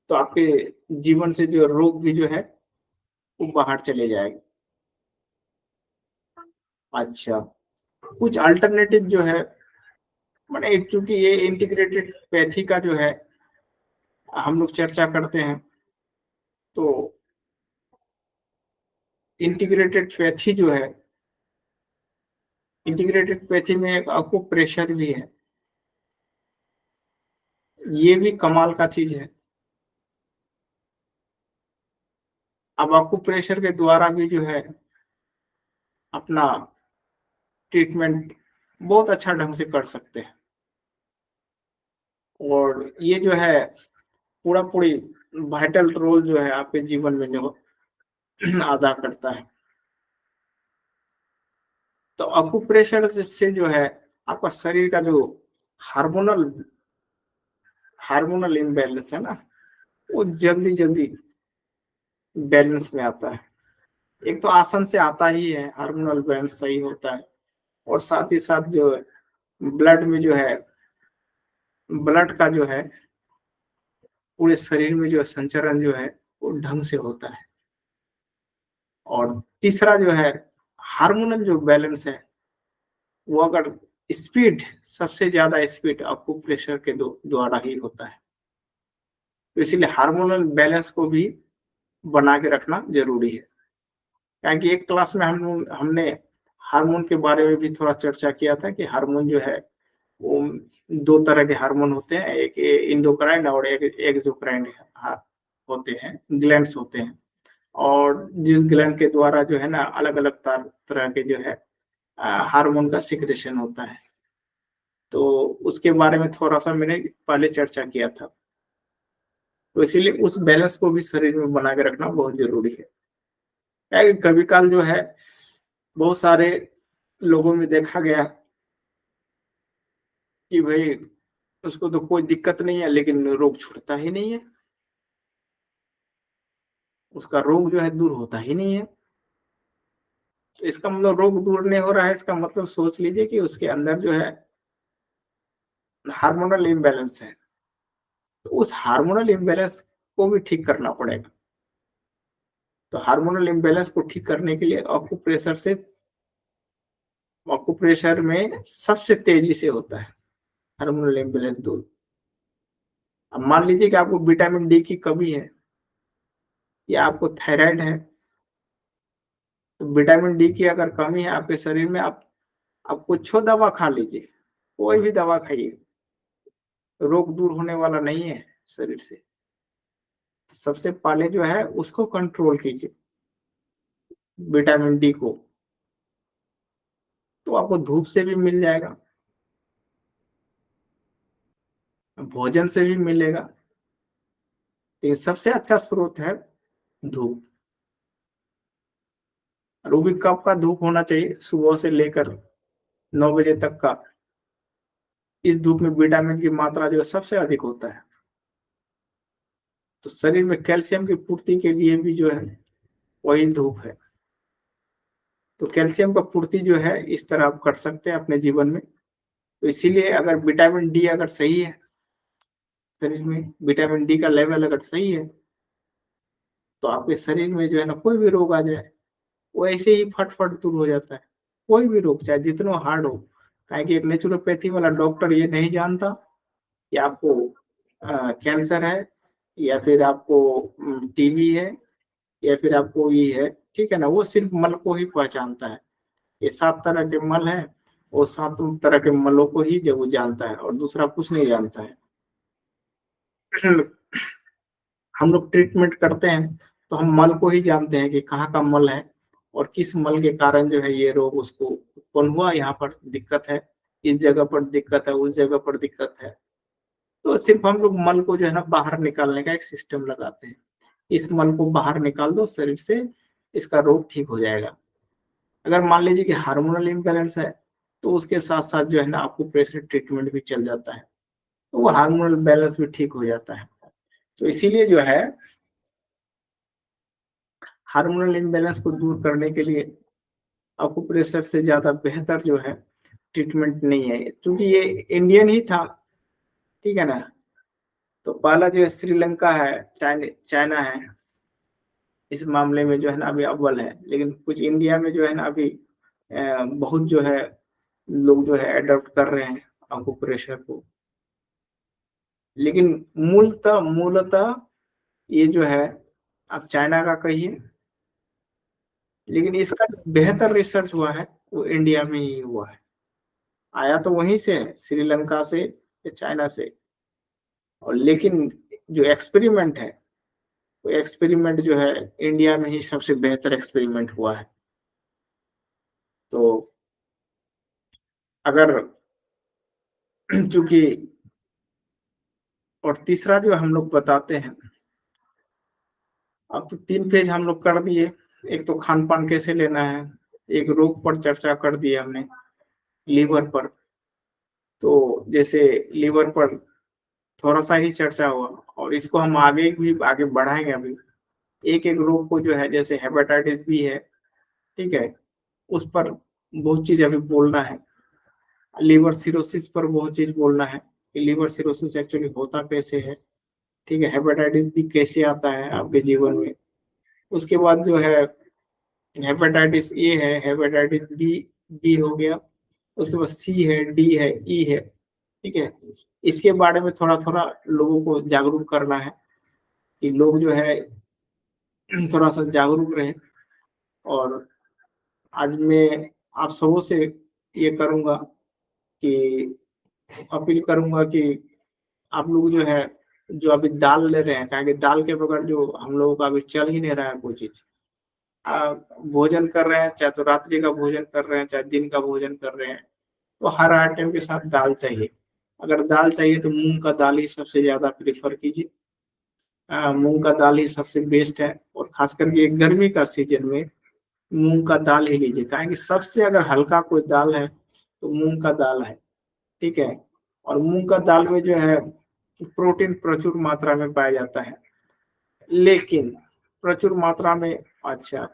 तो आपके जीवन से जो रोग भी जो है वो बाहर चले जाएगा। अच्छा, कुछ अल्टरनेटिव जो है, मैंने चूंकि ये इंटीग्रेटेड पैथी का जो है हम लोग चर्चा करते हैं, तो इंटीग्रेटेड पैथी जो है, इंटीग्रेटेड पैथी में एक अकुप्रेशर भी है। ये भी कमाल का चीज है। अब अकुप्रेशर के द्वारा भी जो है अपना ट्रीटमेंट बहुत अच्छा ढंग से कर सकते हैं। और ये जो है पूरा पूरी वाइटल रोल जो है आपके जीवन में जो अदा करता है। तो अकुप्रेशर से जो है आपका शरीर का जो हार्मोनल हार्मोनल इम्बैलेंस है ना, वो जल्दी जल्दी बैलेंस में आता है। एक तो आसन से आता ही है, हार्मोनल बैलेंस सही होता है, और साथ ही साथ जो ब्लड में जो है, ब्लड का जो है पूरे शरीर में जो संचरण जो है वो ढंग से होता है। और तीसरा जो है हार्मोनल जो बैलेंस है, वो अगर स्पीड, सबसे ज्यादा स्पीड आपको प्रेशर के द्वारा ही होता है। तो इसीलिए हार्मोनल बैलेंस को भी बना के रखना जरूरी है। क्योंकि एक क्लास में हमने हार्मोन के बारे में भी थोड़ा चर्चा किया था कि हार्मोन जो है वो 2 तरह के हार्मोन होते हैं, एक इंडोक्राइन और एक एक्सोक्राइन होते हैं, ग्लैंड्स होते हैं। और जिस ग्लैंड के द्वारा जो है ना अलग अलग तरह के जो है हार्मोन का सिक्रेशन होता है, तो उसके बारे में थोड़ा सा मैंने पहले चर्चा किया था। तो इसीलिए उस बैलेंस को भी शरीर में बना के रखना बहुत जरूरी है। क्या है कि कभी काल जो है बहुत सारे लोगों में देखा गया कि भाई उसको तो कोई दिक्कत नहीं है लेकिन रोग छूटता ही नहीं है, उसका रोग जो है दूर होता ही नहीं है। तो इसका मतलब रोग दूर नहीं हो रहा है, इसका मतलब सोच लीजिए कि उसके अंदर जो है हार्मोनल इम्बैलेंस है। तो उस हार्मोनल इम्बैलेंस को भी ठीक करना पड़ेगा। तो हार्मोनल इम्बैलेंस को ठीक करने के लिए ऑक्यूप्रेशर में सबसे तेजी से होता है हार्मोनल इम्बैलेंस दूर। अब मान लीजिए कि आपको विटामिन डी की कमी है या आपको थायराइड है, तो विटामिन डी की अगर कमी है आपके शरीर में, आप कुछ दवा खा लीजिए, कोई भी दवा खाइए, रोग दूर होने वाला नहीं है शरीर से। सबसे पहले जो है उसको कंट्रोल कीजिए, विटामिन डी को। तो आपको धूप से भी मिल जाएगा, भोजन से भी मिलेगा, लेकिन सबसे अच्छा स्रोत है धूप। और वो भी कब का धूप होना चाहिए? सुबह से लेकर 9 बजे तक का। इस धूप में विटामिन की मात्रा जो है सबसे अधिक होता है। तो शरीर में कैल्शियम की पूर्ति के लिए भी जो है वही धूप है। तो कैल्शियम का पूर्ति जो है इस तरह आप कर सकते हैं अपने जीवन में। तो इसीलिए अगर विटामिन डी अगर सही है शरीर में, विटामिन डी का लेवल अगर सही है, तो आपके शरीर में जो है ना कोई भी रोग आ जाए वो ऐसे ही फट-फट दूर हो जाता है। कोई भी रोग चाहे जितना हार्ड हो, काहे कि एक नेचुरोपैथी वाला डॉक्टर ये नहीं जानता कि आपको कैंसर है या फिर आपको टीबी है या फिर आपको ये है, ठीक है ना? वो सिर्फ मल को ही पहचानता है। ये 7 तरह के मल हैं, वो 7 तरह के मलों को ही जो वो जानता है और दूसरा कुछ नहीं जानता है। हम लोग ट्रीटमेंट करते हैं तो हम मल को ही जानते हैं कि कहाँ का मल है और किस मल के कारण जो है ये रोग उसको उत्पन्न हुआ, यहाँ पर दिक्कत है, इस जगह पर दिक्कत है, उस जगह पर दिक्कत है। तो सिर्फ हम लोग मल को जो है ना बाहर निकालने का एक सिस्टम लगाते हैं। इस मल को बाहर निकाल दो शरीर से, इसका रोग ठीक हो जाएगा। अगर मान लीजिए कि हार्मोनल इम्बैलेंस है, तो उसके साथ-साथ जो है ना आपको प्रेशर ट्रीटमेंट भी चल जाता है। तो वो हार्मोनल बैलेंस भी ठीक हो जाता है। तो इसीलिए जो है हार्मोनल इम्बैलेंस को दूर करने के लिए एक्यूप्रेशर से ज़्यादा बेहतर जो है ट्रीटमेंट नहीं है, क्योंकि ये इंडियन ही था, ठीक है ना? तो पहला जो है श्रीलंका है, चाइना है, इस मामले में जो है ना अभी अव्वल है, लेकिन कुछ इंडिया में जो है ना अभी बहुत जो है लोग जो है अडॉप्ट कर रहे हैं एक्यूप्रेशर को। लेकिन मूलतः ये जो है आप चाइना का कहिए, लेकिन इसका बेहतर रिसर्च हुआ है वो इंडिया में ही हुआ है। आया तो वहीं से है, श्रीलंका से या चाइना से। और लेकिन जो एक्सपेरिमेंट है, वो एक्सपेरिमेंट जो है इंडिया में ही सबसे बेहतर एक्सपेरिमेंट हुआ है। तो अगर चूंकि और तीसरा जो हम लोग बताते हैं, अब तो 3 पेज हम लोग कर दिए। एक तो खान-पान कैसे लेना है, एक रोग पर चर्चा कर दिया हमने, लीवर पर। तो जैसे लीवर पर थोड़ा-सा ही चर्चा हुआ और इसको हम आगे बढ़ाएँगे अभी। एक-एक रोग को जो है जैसे हेपेटाइटिस बी है, ठीक है? उस पर बहुत चीज़ अभी बोलना है। लिवर सिरोसिस पर बहुत चीज़ बोलना है कि लिवर सिरोसिस एक्चुअली होता कैसे है, ठीक है? हेपेटाइटिस बी कैसे आता है आपके जीवन में? उसके बाद जो है हेपेटाइटिस ए है, हेपेटाइटिस बी बी हो गया, उसके बाद सी है, डी है, ई है, ठीक है? इसके बारे में थोड़ा-थोड़ा लोगों को जागरूक करना है कि लोग जो है थोड़ा-सा जागरूक रहें। और आज मैं आप सबों से ये करूँगा कि अपील करूँगा कि आप लोग जो है, जो अभी दाल ले रहे हैं, क्या है कि दाल के बगैर जो हम लोगों का अभी चल ही नहीं रहा है कोई चीज़। भोजन कर रहे हैं, चाहे तो रात्रि का भोजन कर रहे हैं, चाहे दिन का भोजन कर रहे हैं, तो हर आइटम के साथ दाल चाहिए। अगर दाल चाहिए तो मूँग का दाल ही सबसे ज़्यादा प्रेफ़र कीजिए। मूंग का दाल ही सबसे बेस्ट है। और खास करके गर्मी का सीजन में मूंग का दाल ही लीजिए, काहे कि सबसे अगर हल्का कोई दाल है तो मूंग का दाल है। ठीक है। और मूंग का दाल में जो है प्रोटीन प्रचुर मात्रा में पाया जाता है। लेकिन प्रचुर मात्रा में, अच्छा,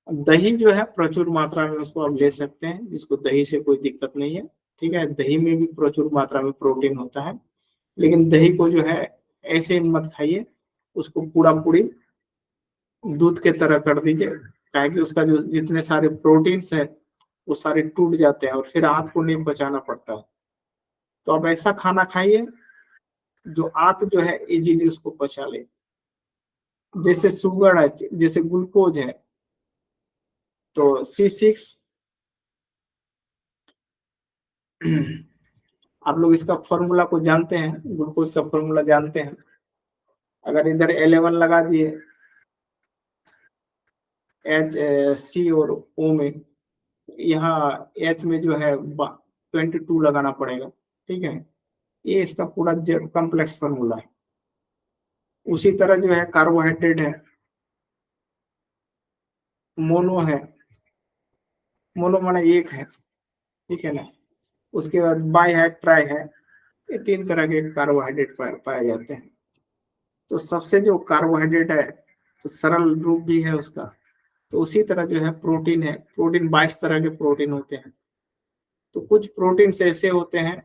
दही जो है प्रचुर मात्रा में उसको आप ले सकते हैं, जिसको दही से कोई दिक्कत नहीं है। ठीक है, दही में भी प्रचुर मात्रा में प्रोटीन होता है। लेकिन दही को जो है ऐसे मत खाइए, उसको पूरा पूरी दूध के तरह कर दीजिए, ताकि उसका जो जितने सारे प्रोटीन्स है वो सारे टूट जाते हैं और फिर आंत को नहीं बचाना पड़ता है। तो आप ऐसा खाना खाइए जो आंत जो है इजीली उसको पचा ले। जैसे शुगर है, जैसे ग्लूकोज है, तो C6 आप लोग इसका फॉर्मूला को जानते हैं, ग्लूकोज का फॉर्मूला जानते हैं। अगर इधर 11 लगा दिए H C और O में, यहाँ H में जो है 22 लगाना पड़ेगा। ठीक है, ये इसका पूरा कॉम्प्लेक्स फॉर्मूला है। उसी तरह जो है कार्बोहाइड्रेट है, मोनो है, मोनो माने एक है। ठीक है ना। उसके बाद बाई है, ट्राई है। ये तीन तरह के कार्बोहाइड्रेट पाए जाते हैं। तो सबसे जो कार्बोहाइड्रेट है तो सरल रूप भी है उसका। तो उसी तरह जो है प्रोटीन है, प्रोटीन 22 तरह के प्रोटीन होते हैं। तो कुछ प्रोटीन ऐसे होते हैं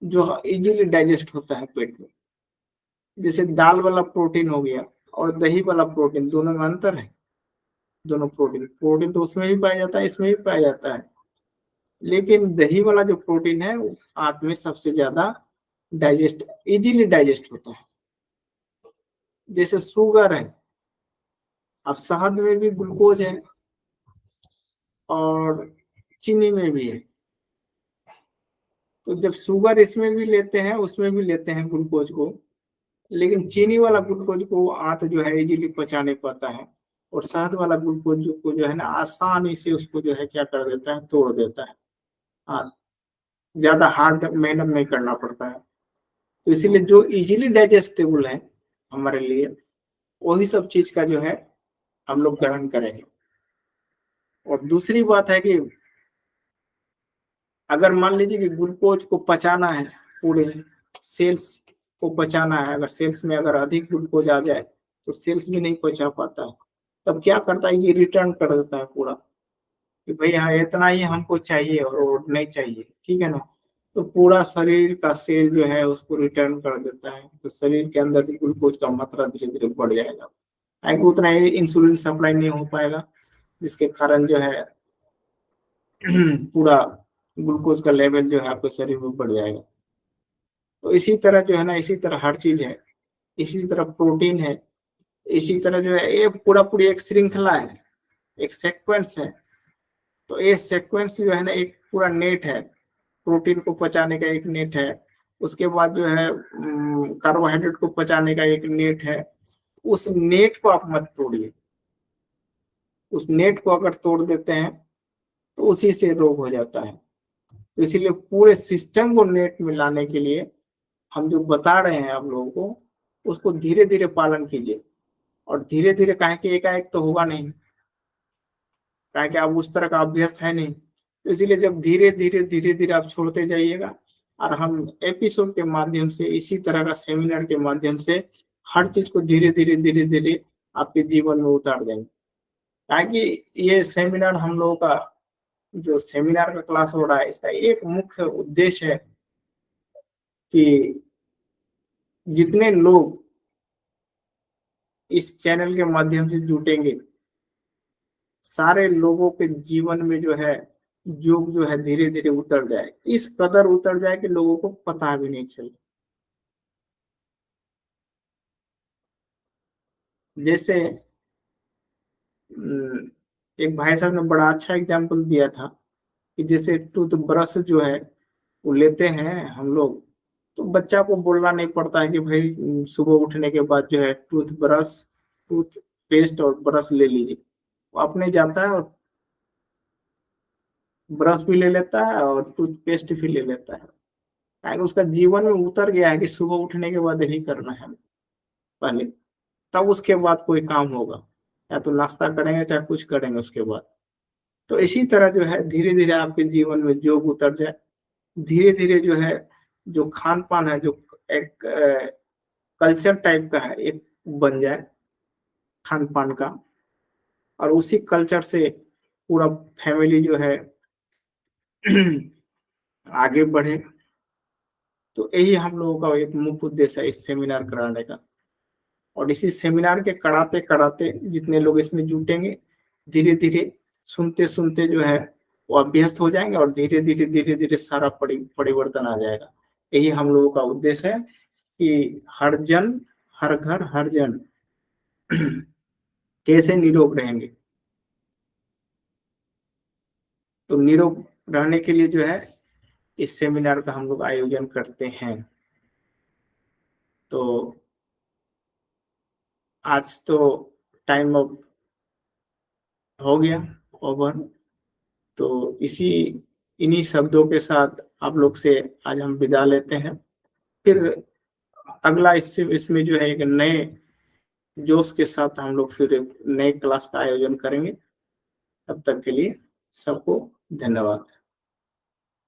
जो इजीली डाइजेस्ट होता है पेट में। जैसे दाल वाला प्रोटीन हो गया और दही वाला प्रोटीन, दोनों में अंतर है। दोनों प्रोटीन प्रोटीन तो उसमें भी पाया जाता है, इसमें भी पाया जाता है। लेकिन दही वाला जो प्रोटीन है वो आंत में सबसे ज्यादा डाइजेस्ट, इजीली डाइजेस्ट होता है। जैसे शुगर है, अब शहद में भी ग्लूकोज है और चीनी में भी है। तो जब शुगर इसमें भी लेते हैं उसमें भी लेते हैं ग्लूकोज को, लेकिन चीनी वाला ग्लूकोज को आंत जो है इजीली पचा नहीं पाता है। और शहद वाला ग्लूकोज को जो है ना आसानी से उसको जो है क्या कर देता है, तोड़ देता है। हाँ, ज्यादा हार्ड मेहनत नहीं करना पड़ता है। तो इसीलिए जो इजीली डाइजेस्टेबल है हमारे लिए, वही सब चीज का जो है हम लोग ग्रहण करेंगे। और दूसरी बात है कि अगर मान लीजिए कि ग्लूकोज को पचाना है, पूरे सेल्स को पचाना है, अगर सेल्स में अगर अधिक ग्लूकोज आ जाए तो सेल्स भी नहीं पचा पाता है। तब क्या करता है, ये रिटर्न कर देता है पूरा, कि भाई हाँ इतना ही हमको चाहिए और नहीं चाहिए। ठीक है ना। तो पूरा शरीर का सेल जो है उसको रिटर्न कर देता है। तो शरीर के अंदर ग्लूकोज का मात्रा धीरे धीरे बढ़ जाएगा, ताकि उतना ही इंसुलिन सप्लाई नहीं हो पाएगा, जिसके कारण जो है पूरा ग्लूकोज का लेवल जो है आपके शरीर में बढ़ जाएगा। तो इसी तरह जो है ना, इसी तरह हर चीज है, इसी तरह प्रोटीन है, इसी तरह जो है ये पूरा पूरी एक श्रृंखला है, एक सेक्वेंस है। तो ये सेक्वेंस जो है ना एक पूरा नेट है, प्रोटीन को पचाने का एक नेट है। उसके बाद जो है कार्बोहाइड्रेट को पचाने का एक नेट है। उस नेट को आप मत तोड़िए। उस नेट को अगर तोड़ देते हैं तो उसी से रोग हो जाता है। तो इसीलिए पूरे सिस्टम को नेट में लाने के लिए हम जो बता रहे हैं आप लोगों को, उसको धीरे धीरे पालन कीजिए। और धीरे धीरे काहे कि एकाएक तो होगा नहीं, काहे कि आप उस तरह का अभ्यस्त है नहीं। तो इसीलिए जब धीरे धीरे आप छोड़ते जाइएगा, और हम एपिसोड के माध्यम से, इसी तरह का सेमिनार के माध्यम से हर चीज को धीरे धीरे आपके जीवन में उतार देंगे। ताकि ये सेमिनार हम लोगों का, जो सेमिनार का क्लास हो रहा है, इसका एक मुख्य उद्देश्य है कि जितने लोग इस चैनल के माध्यम से जुटेंगे, सारे लोगों के जीवन में जो है योग जो है धीरे धीरे उतर जाए, इस कदर उतर जाए कि लोगों को पता भी नहीं चले। जैसे एक भाई साहब ने बड़ा अच्छा एग्जाम्पल दिया था कि जैसे टूथ ब्रश जो है वो लेते हैं हम लोग, तो बच्चा को बोलना नहीं पड़ता है कि भाई सुबह उठने के बाद जो है टूथ ब्रश, टूथ पेस्ट और ब्रश ले लीजिए। वो अपने जाता है और ब्रश भी ले लेता है और टूथपेस्ट भी ले लेता है। उसका जीवन में उतर गया है कि सुबह उठने के बाद यही करना है। पहले, तब उसके बाद कोई काम होगा, या तो नाश्ता करेंगे चाहे कुछ करेंगे उसके बाद। तो इसी तरह जो है धीरे धीरे आपके जीवन में जोग उतर जाए, धीरे धीरे जो है जो खान पान है, जो एक कल्चर टाइप का है, एक बन जाए खान पान का, और उसी कल्चर से पूरा फैमिली जो है आगे बढ़े। तो यही हम लोगों का एक मुख्य उद्देश्य है इस सेमिनार कराने का। और इसी सेमिनार के कराते कराते जितने लोग इसमें जुटेंगे, धीरे धीरे सुनते सुनते जो है वो अभ्यस्त हो जाएंगे, और धीरे धीरे सारा परिवर्तन आ जाएगा। यही हम लोगों का उद्देश्य है कि हर जन, हर घर, हर जन कैसे निरोग रहेंगे। तो निरोग रहने के लिए जो है इस सेमिनार का हम लोग आयोजन करते हैं। तो आज तो टाइम अब हो गया ओवर। तो इन्हीं शब्दों के साथ आप लोग से आज हम विदा लेते हैं। फिर अगला इसमें जो है एक नए जोश के साथ हम लोग फिर नए क्लास का आयोजन करेंगे। तब तक के लिए सबको धन्यवाद।